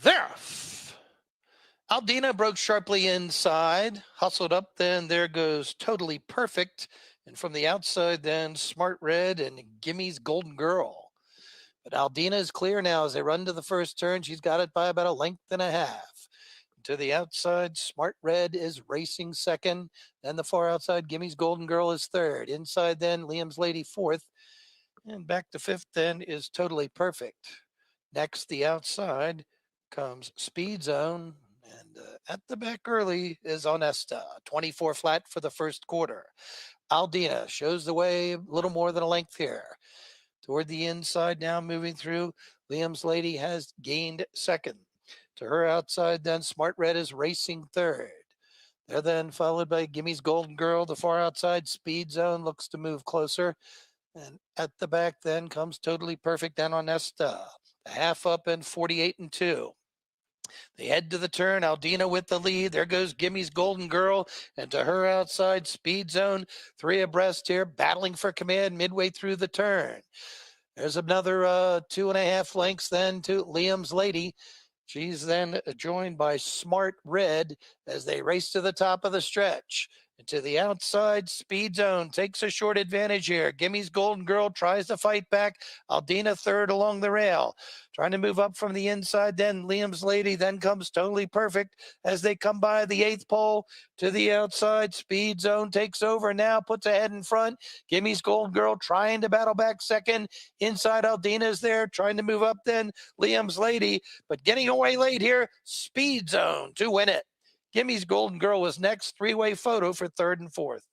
There. Aldina broke sharply inside, hustled up, then there goes Totally Perfect. And from the outside, then Smart Red and Gimme's Golden Girl. But Aldina is clear now as they run to the first turn. She's got it by about a length and a half. To the outside, Smart Red is racing second. Then the far outside, Gimme's Golden Girl is third. Inside, then Liam's Lady fourth. And back to fifth, then is Totally Perfect. Next, the outside comes Speed Zone. And at the back early is Honesta, 24 flat for the first quarter. Aldina shows the way a little more than a length here. Toward the inside now, moving through, Liam's Lady has gained second. To her outside, then Smart Red is racing third. They're then followed by Gimme's Golden Girl. The far outside, Speed Zone looks to move closer. And at the back then comes Totally Perfect and Honesta. A half up and 48-2. They head to the turn. Aldina with the lead. There goes Gimme's Golden Girl. And to her outside, Speed Zone. Three abreast here, battling for command midway through the turn. There's another 2.5 lengths then to Liam's Lady. She's then joined by Smart Red as they race to the top of the stretch. And to the outside, Speed Zone takes a short advantage here. Gimme's Golden Girl tries to fight back. Aldina third along the rail. Trying to move up from the inside, then Liam's Lady, then comes Totally Perfect as they come by the 8th pole. To the outside, Speed Zone takes over now, puts a head in front. Gimme's Golden Girl trying to battle back second. Inside, Aldina's there, trying to move up then Liam's Lady, but getting away late here, Speed Zone to win it. Gimme's Golden Girl was next. Three-way photo for third and fourth.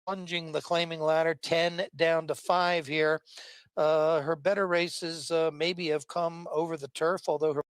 plunging the claiming ladder, 10 down to 5 here. Her better races maybe have come over the turf, although her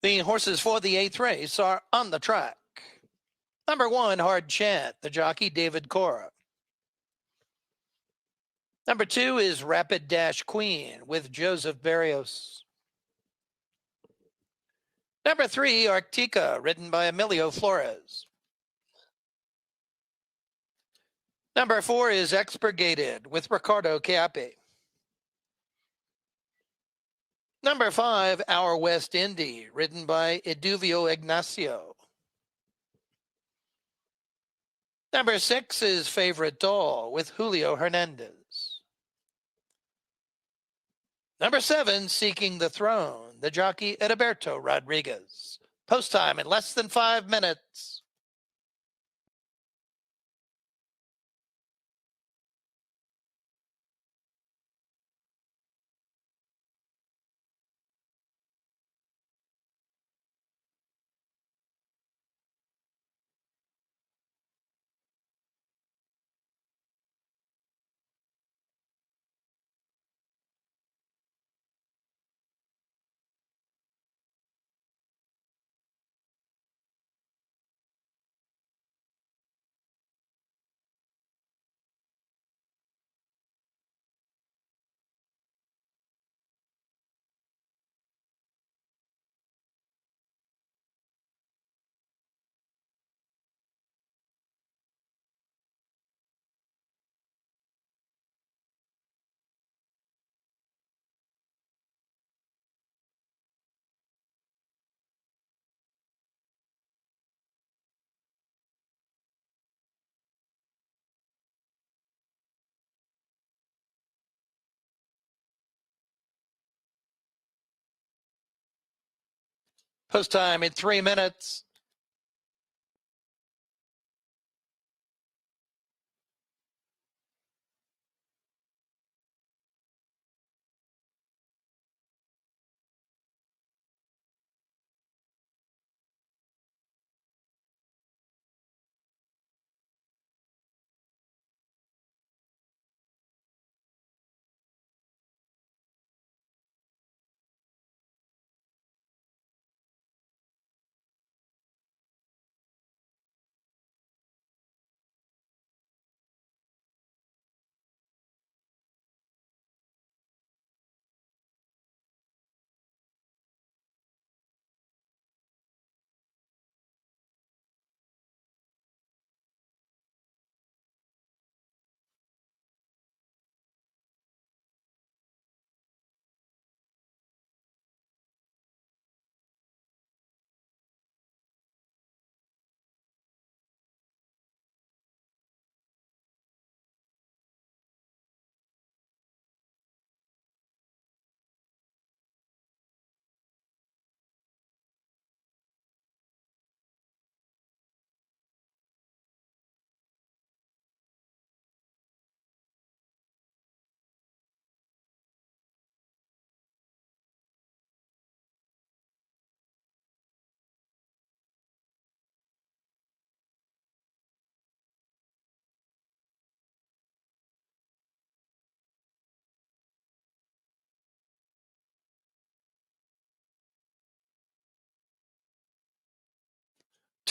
the horses for the 8th race are on the track. Number 1, Hard Chant, the jockey David Cora. Number 2 is Rapid Dash Queen with Joseph Barrios. Number 3, Arctica, written by Emilio Flores. Number 4 is Expurgated with Ricardo Chiappi. Number 5, Our West Indy, written by Eduvio Ignacio. Number 6 is Favorite Doll with Julio Hernandez. Number 7, Seeking the Throne, the jockey Edilberto Rodriguez. Post time in less than 5 minutes. Post time in 3 minutes.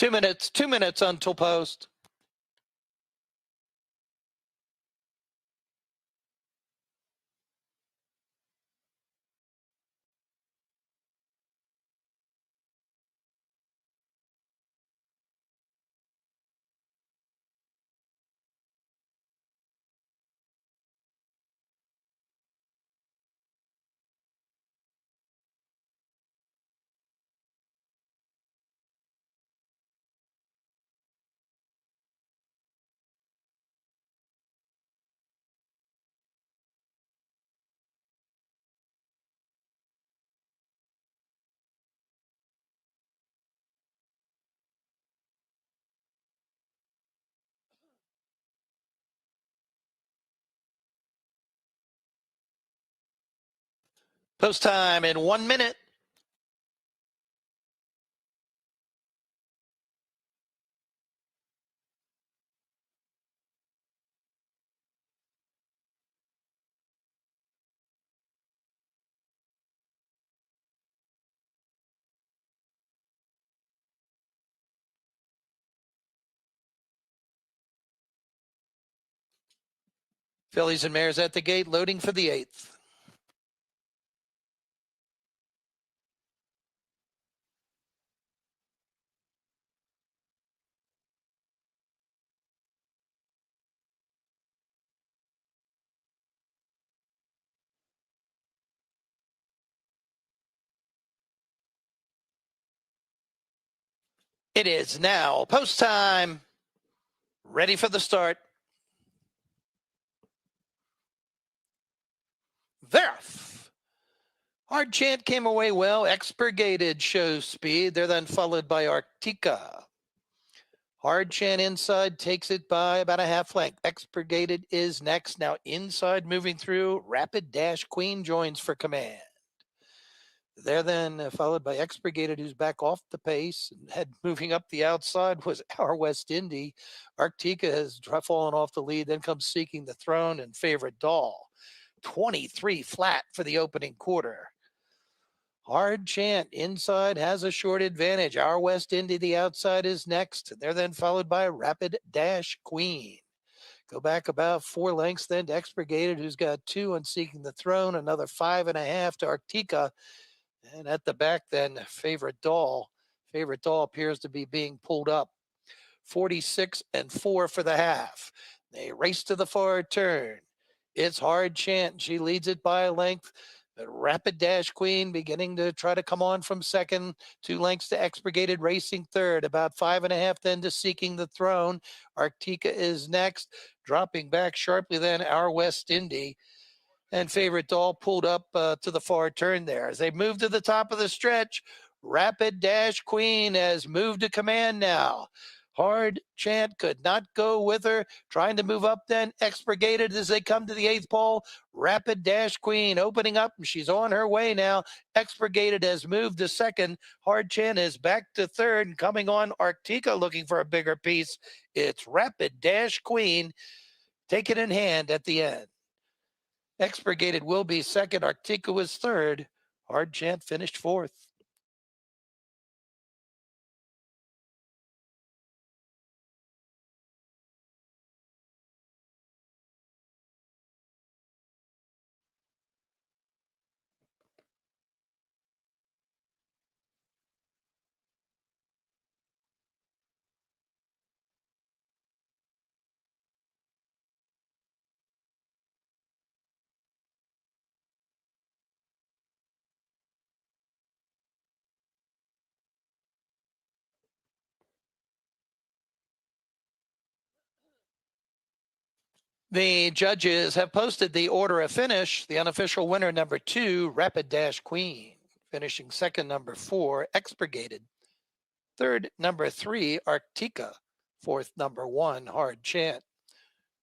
Two minutes until post. Post time in 1 minute. Fillies and mares at the gate, loading for the 8th. It is now post time. Ready for the start. Verif. Hard Chant came away well. Expurgated shows speed. They're then followed by Arctica. Hard Chant inside takes it by about a half length. Expurgated is next. Now inside moving through. Rapid Dash Queen joins for command. They're then followed by Expurgated, who's back off the pace. And head moving up the outside was Our West Indy. Arctica has fallen off the lead, then comes Seeking the Throne and Favorite Doll. 23 flat for the opening quarter. Hard Chant inside has a short advantage. Our West Indy, the outside, is next. They're then followed by Rapid Dash Queen. Go back about 4 lengths then to Expurgated, who's got 2 on Seeking the Throne, another 5.5 to Arctica. And at the back then, Favorite Doll. Favorite Doll appears to be being pulled up. 46-4 for the half. They race to the far turn. It's Hard Chant. She leads it by a length. The Rapid Dash Queen beginning to try to come on from second. 2 lengths to Expurgated racing third. About 5.5 then to Seeking the Throne. Arctica is next. Dropping back sharply then Our West Indy. And Favorite Doll pulled up to the far turn there. As they move to the top of the stretch, Rapid Dash Queen has moved to command now. Hard Chant could not go with her. Trying to move up then. Expurgated as they come to the 8th pole. Rapid Dash Queen opening up, and she's on her way now. Expurgated has moved to second. Hard Chant is back to third, and coming on Arctica looking for a bigger piece. It's Rapid Dash Queen. Take it in hand at the end. Expurgated will be second. Arctica was third. Hard Chant finished fourth. The judges have posted the order of finish. The unofficial winner, number 2, Rapid Dash Queen. Finishing second, number 4, Expurgated. Third, number 3, Arctica. Fourth, number 1, Hard Chant.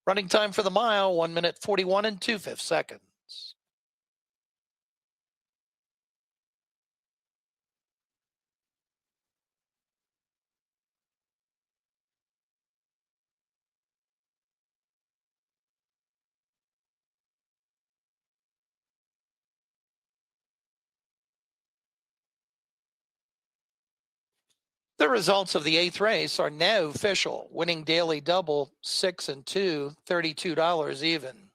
Running time for the mile, 1 minute 41 2/5 seconds. The results of the 8th race are now official. Winning daily double, 6 and 2, $32 even.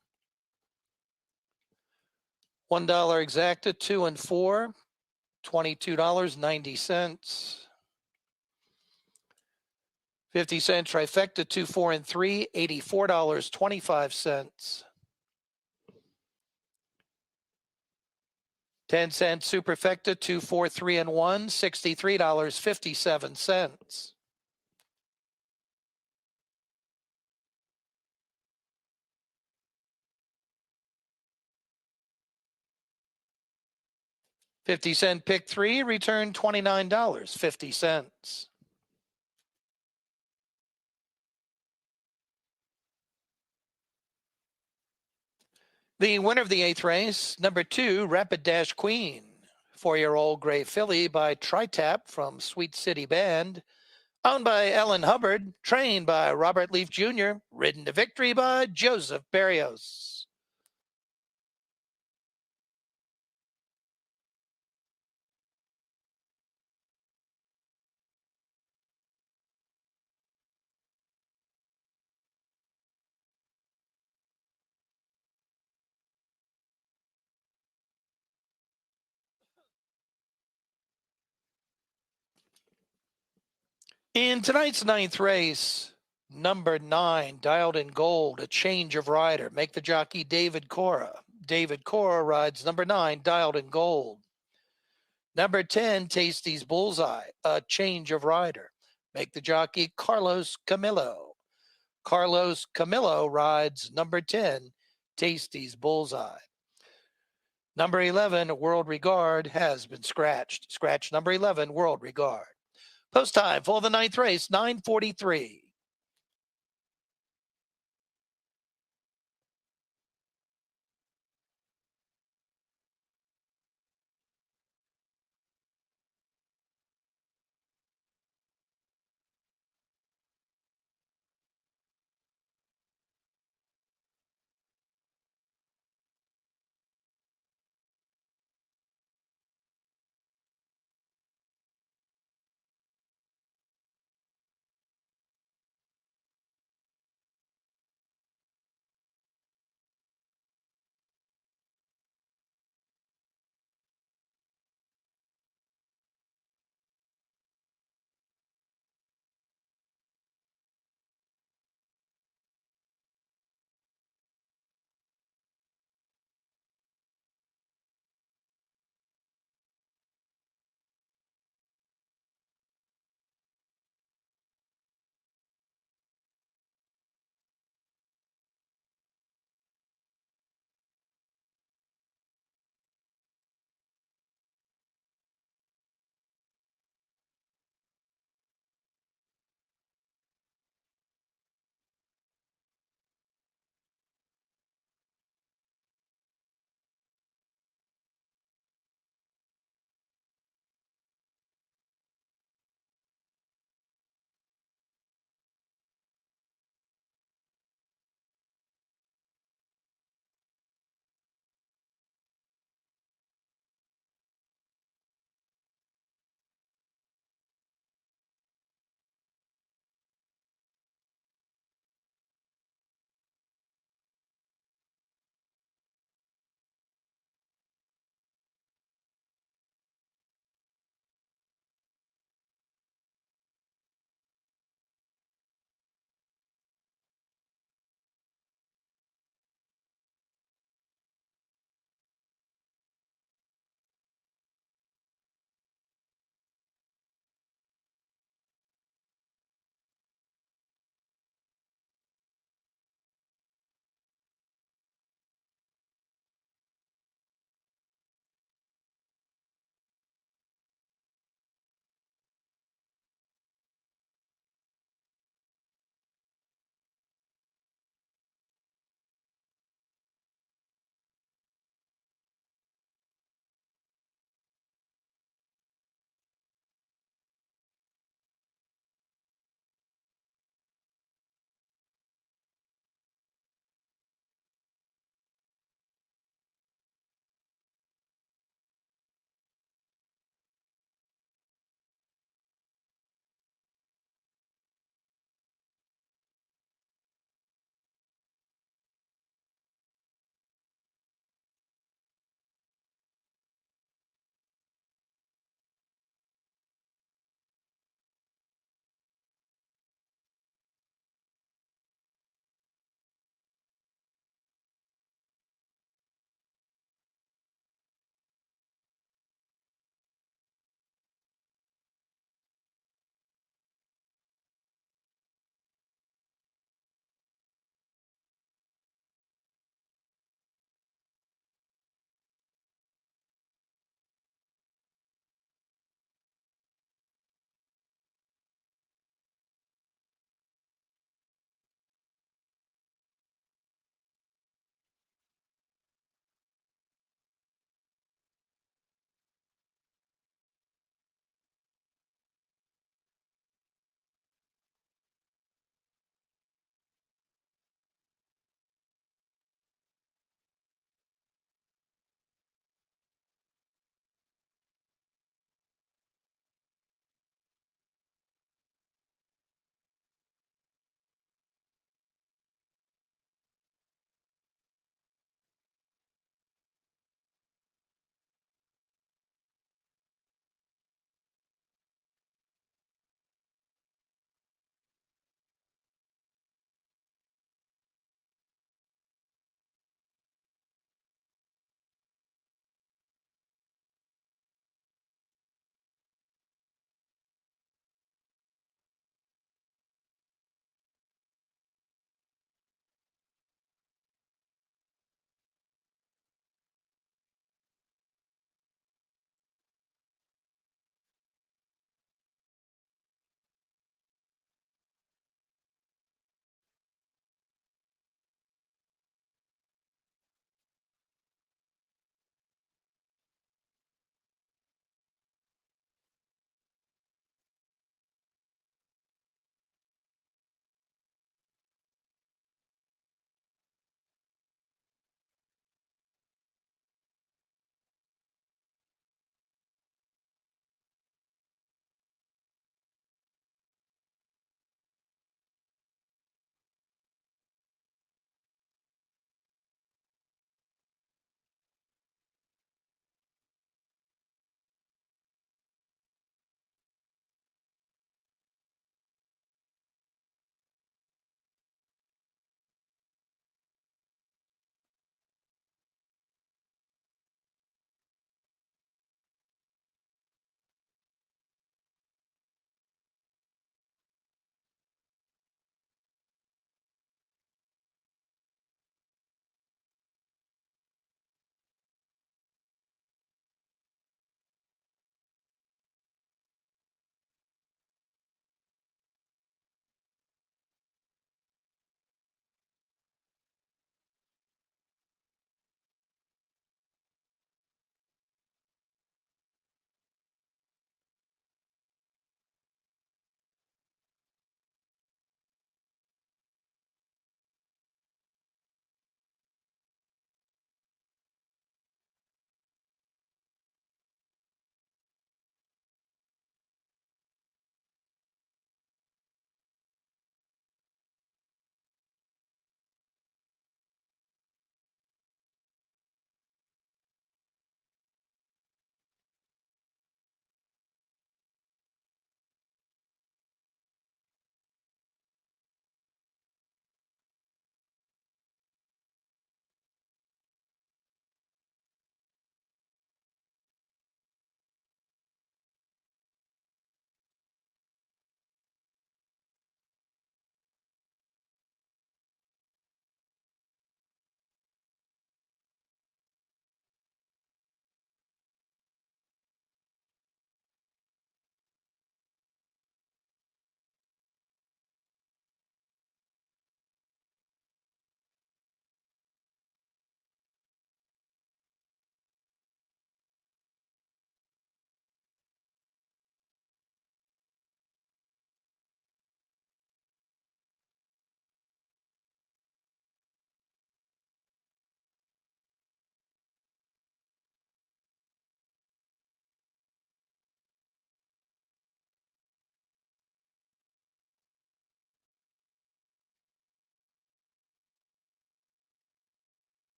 $1 exacta, 2 and 4, $22.90. 50-cent trifecta, 2, 4, and 3, $84.25. 10-cent superfecta, 2, 4, 3, and 1, $63.57. 50-cent pick 3 returned $29.50. The winner of the 8th race, number 2, Rapid Dash Queen. 4-year-old gray filly by Tritap from Sweet City Band. Owned by Ellen Hubbard, trained by Robert Leaf Jr., ridden to victory by Joseph Berrios. In tonight's ninth race, number 9, Dialed in Gold, a change of rider. Make the jockey David Cora. David Cora rides number 9, Dialed in Gold. Number 10, Tasty's Bullseye, a change of rider. Make the jockey Carlos Camillo. Carlos Camillo rides number 10, Tasty's Bullseye. Number 11, World Regard, has been scratched. Scratch number 11, World Regard. Post time for the ninth race, 9:43.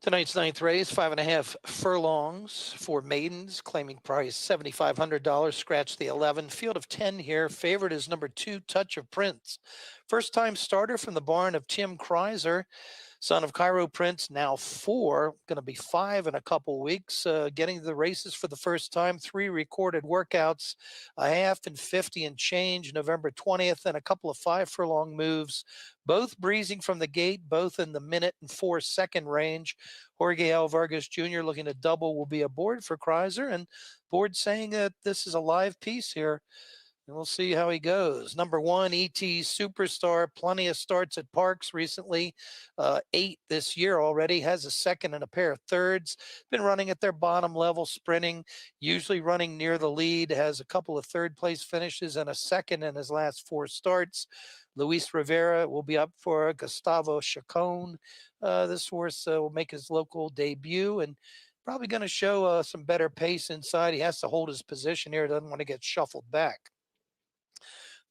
Tonight's ninth race, 5.5 furlongs for maidens, claiming price $7,500. Scratch the 11. Field of 10 here. Favorite is number 2, Touch of Prince. First time starter from the barn of Tim Kreiser, son of Cairo Prince, now 4, going to be 5 in a couple weeks. Getting to the races for the first time, 3 recorded workouts, a half and 50 and change, November 20th, and a couple of 5 furlong moves, both breezing from the gate, both in the minute and 4-second range. Jorge L. Vargas Jr. looking to double will be aboard for Kreiser, and board saying that this is a live piece here. And we'll see how he goes. Number 1, ET Superstar, plenty of starts at Parks recently. 8 this year already, has a second and a pair of thirds. Been running at their bottom level, sprinting, usually running near the lead, has a couple of third place finishes and a second in his last 4 starts. Luis Rivera will be up for Gustavo Chacon. This horse will make his local debut and probably going to show some better pace inside. He has to hold his position here, doesn't want to get shuffled back.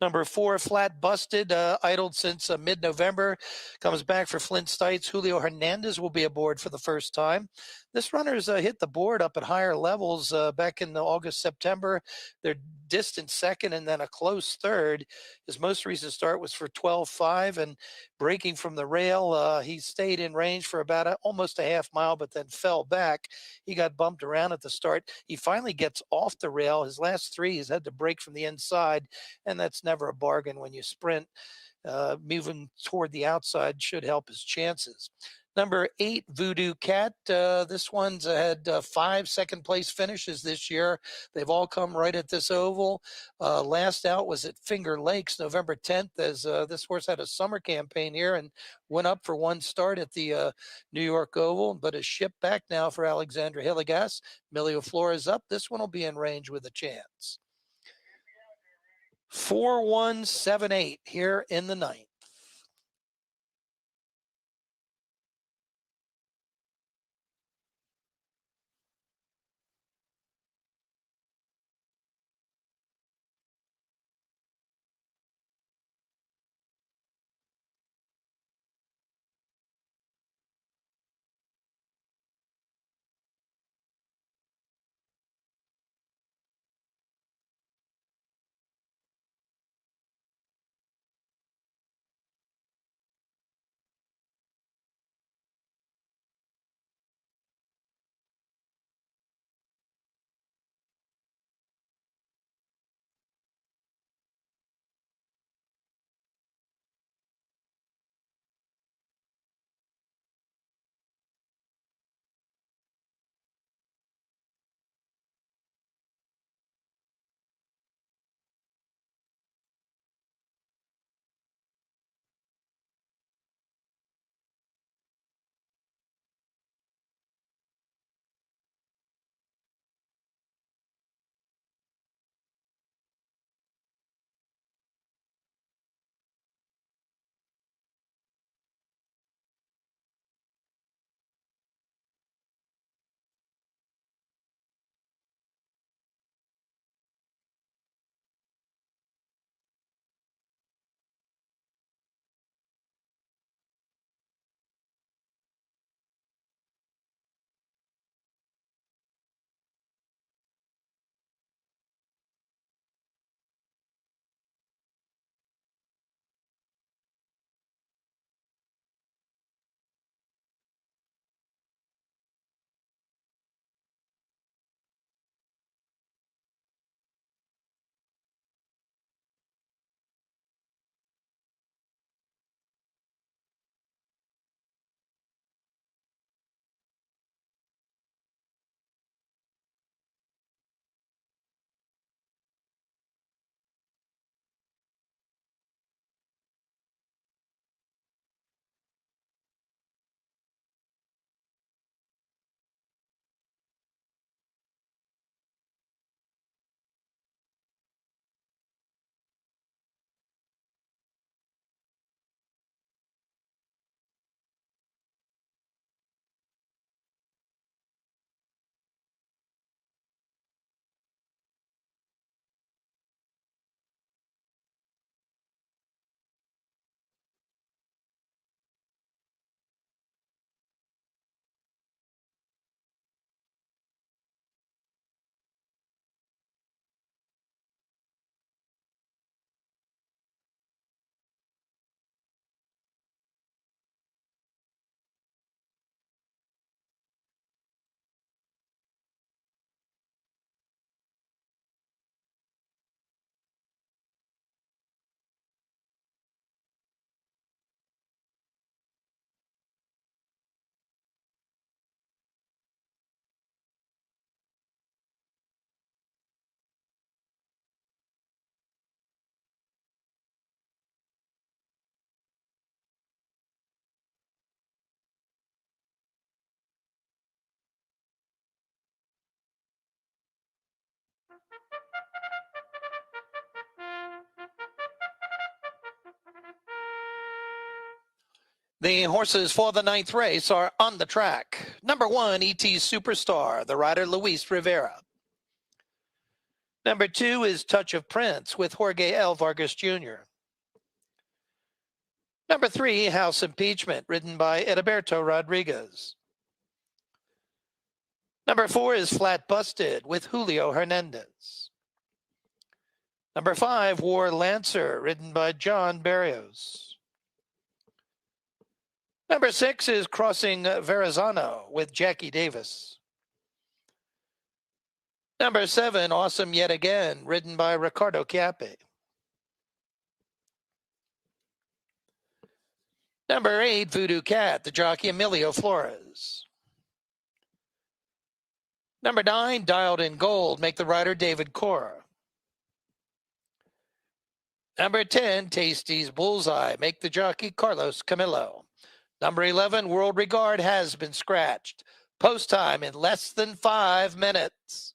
Number 4, Flat Busted, idled since mid-November, comes back for Flint Stites. Julio Hernandez will be aboard for the first time. This runner's hit the board up at higher levels back in August, September. They're distant second and then a close third. His most recent start was for 12.5 and breaking from the rail. He stayed in range for about almost a half mile, but then fell back. He got bumped around at the start. He finally gets off the rail. His last 3, he's had to break from the inside, and that's never a bargain when you sprint. Moving toward the outside should help his chances. Number 8, Voodoo Cat. This one's had 5 second place finishes this year. They've all come right at this oval. Last out was at Finger Lakes, November 10th, as this horse had a summer campaign here and went up for 1 start at the New York Oval, but is shipped back now for Alexandra Hillegas. Emilio Flores up. This one will be in range with a chance. 4178 here in the ninth. The horses for the 9th race are on the track. Number 1, E.T. Superstar, the rider Luis Rivera. Number 2 is Touch of Prince with Jorge L. Vargas Jr. Number 3, House Impeachment, ridden by Edilberto Rodriguez. Number 4 is Flat Busted with Julio Hernandez. Number 5, War Lancer, ridden by John Barrios. Number 6 is Crossing Verrazano with Jackie Davis. Number 7, Awesome Yet Again, ridden by Ricardo Chiappe. Number 8, Voodoo Cat, the jockey Emilio Flores. Number 9, Dialed in Gold, make the rider David Cora. Number 10, Tasty's Bullseye, make the jockey Carlos Camillo. Number 11, World Regard has been scratched. Post time in less than 5 minutes.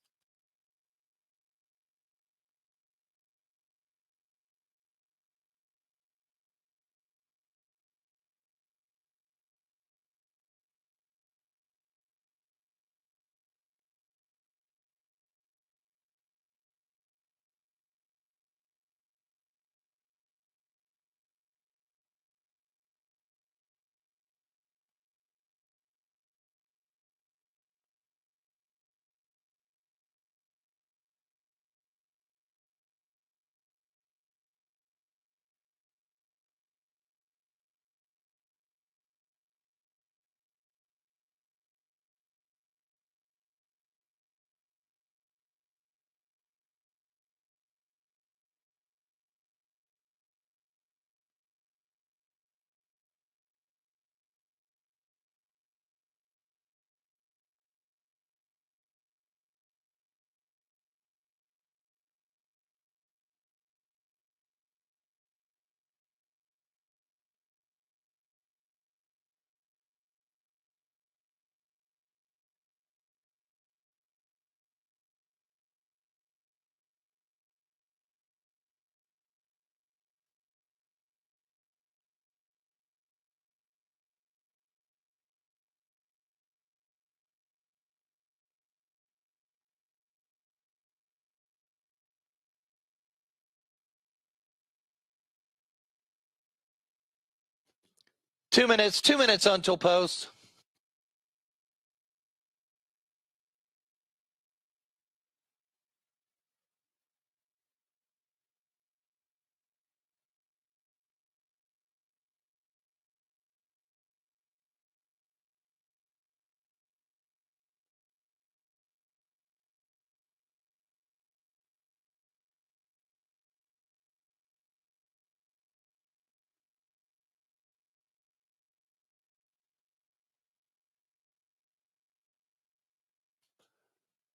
Two minutes until post.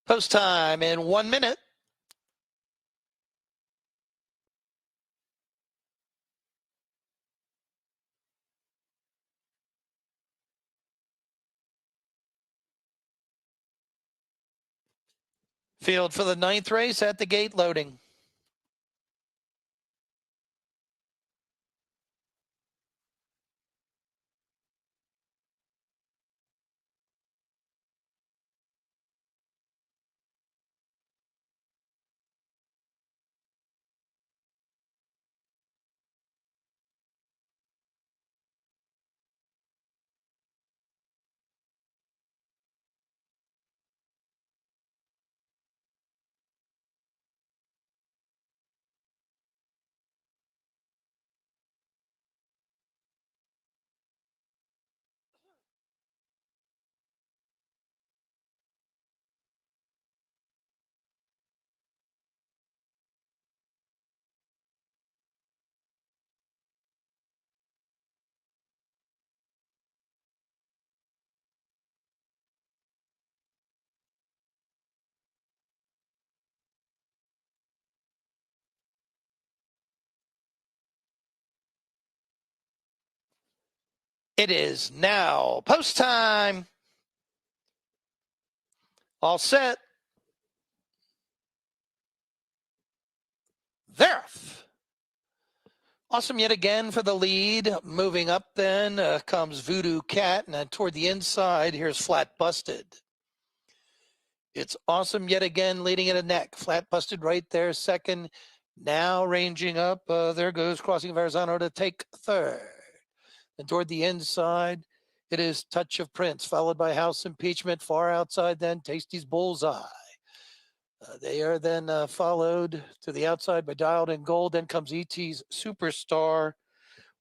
Post time in 1 minute. Field for the 9th race at the gate loading. It is now post time. All set. there. Awesome yet again for the lead. Moving up then comes Voodoo Cat, and then toward the inside, here's Flat Busted. It's Awesome yet again leading it a neck. Flat Busted right there, second. Now ranging up, there goes Crossing Verrazano to take third. And toward the inside, it is Touch of Prince, followed by House Impeachment. Far outside then, Tasty's Bullseye. They are then followed to the outside by Dialed in Gold. Then comes E.T.'s Superstar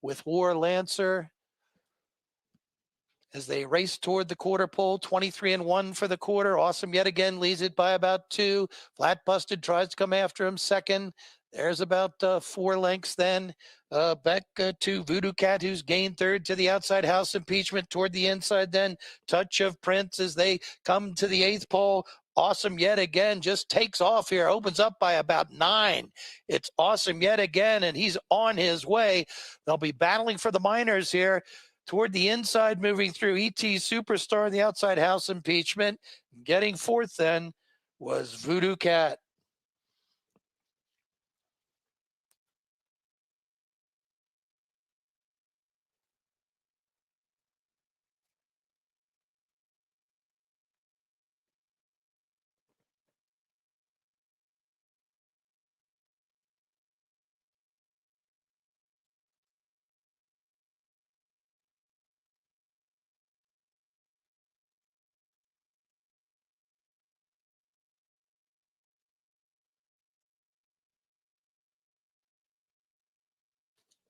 with War Lancer as they race toward the quarter pole. 23-1 for the quarter. Awesome yet again leads it by about 2. Flat Busted tries to come after him second. There's about 4 lengths then. Back to Voodoo Cat, who's gained third to the outside. House Impeachment toward the inside then. Touch of Prince as they come to the 8th pole. Awesome yet again just takes off here, opens up by about 9. It's Awesome yet again, and he's on his way. They'll be battling for the minors here. Toward the inside, moving through E.T. Superstar, the outside House Impeachment. Getting fourth then was Voodoo Cat.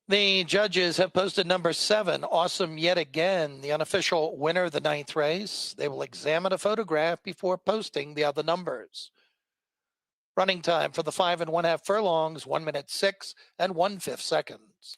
The judges have posted number 7, Awesome yet again, the unofficial winner of the 9th race. They will examine a photograph before posting the other numbers. Running time for the 5 1/2 furlongs, 1 minute 6 1/5 seconds.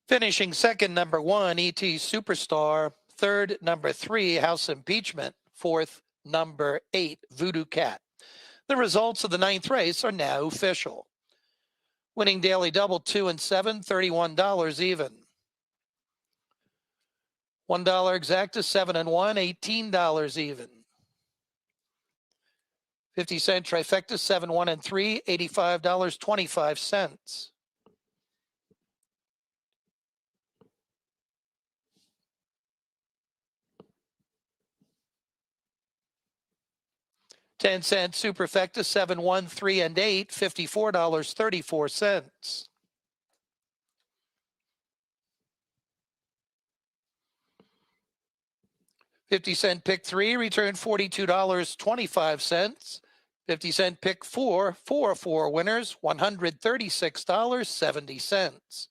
Finishing second, number 1, E.T. Superstar. Third, number 3, House Impeachment. Fourth, number 8, Voodoo Cat. The results of the 9th race are now official. Winning daily double 2 and 7, $31 even. $1 exacta, 7 and 1, $18 even. 50-cent trifecta, 7, 1 and 3, $85.25. 10-cent superfecta, 7, 1, 3 and 8, $54.34. 50-cent pick 3 returned $42.25. 50-cent pick 4, 4 winners, $136.70.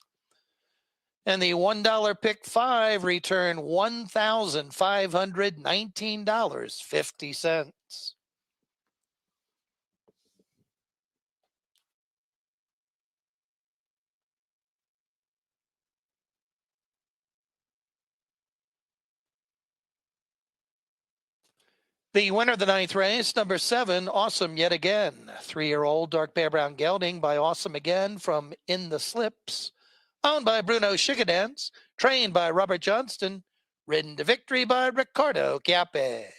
And the $1 pick 5 returned $1,519.50. The winner of the 9th race, number 7, Awesome yet again. 3-year-old dark bear brown gelding by Awesome again from In the Slips. Owned by Bruno Schickedance, trained by Robert Johnston, ridden to victory by Ricardo Chiappe.